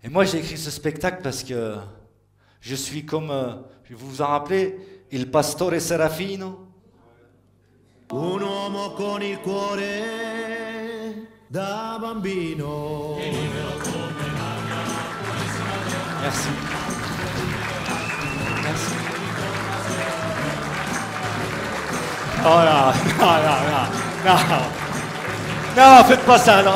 Speaker 1: Et moi, j'ai écrit ce spectacle parce que je suis comme, vous vous en rappelez, il pastore Serafino.
Speaker 2: Un uomo con il cuore da bambino.
Speaker 1: Merci. Merci. Oh là, non, faites pas ça, non.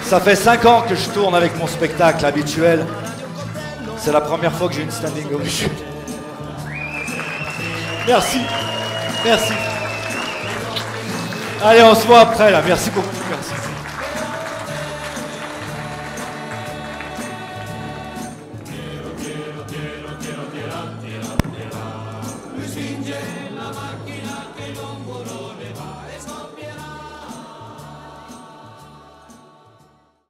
Speaker 1: Ça fait 5 ans que je tourne avec mon spectacle habituel. C'est la première fois que j'ai une standing ovation. Merci. Merci. Allez, on se voit après là. Merci beaucoup. Merci.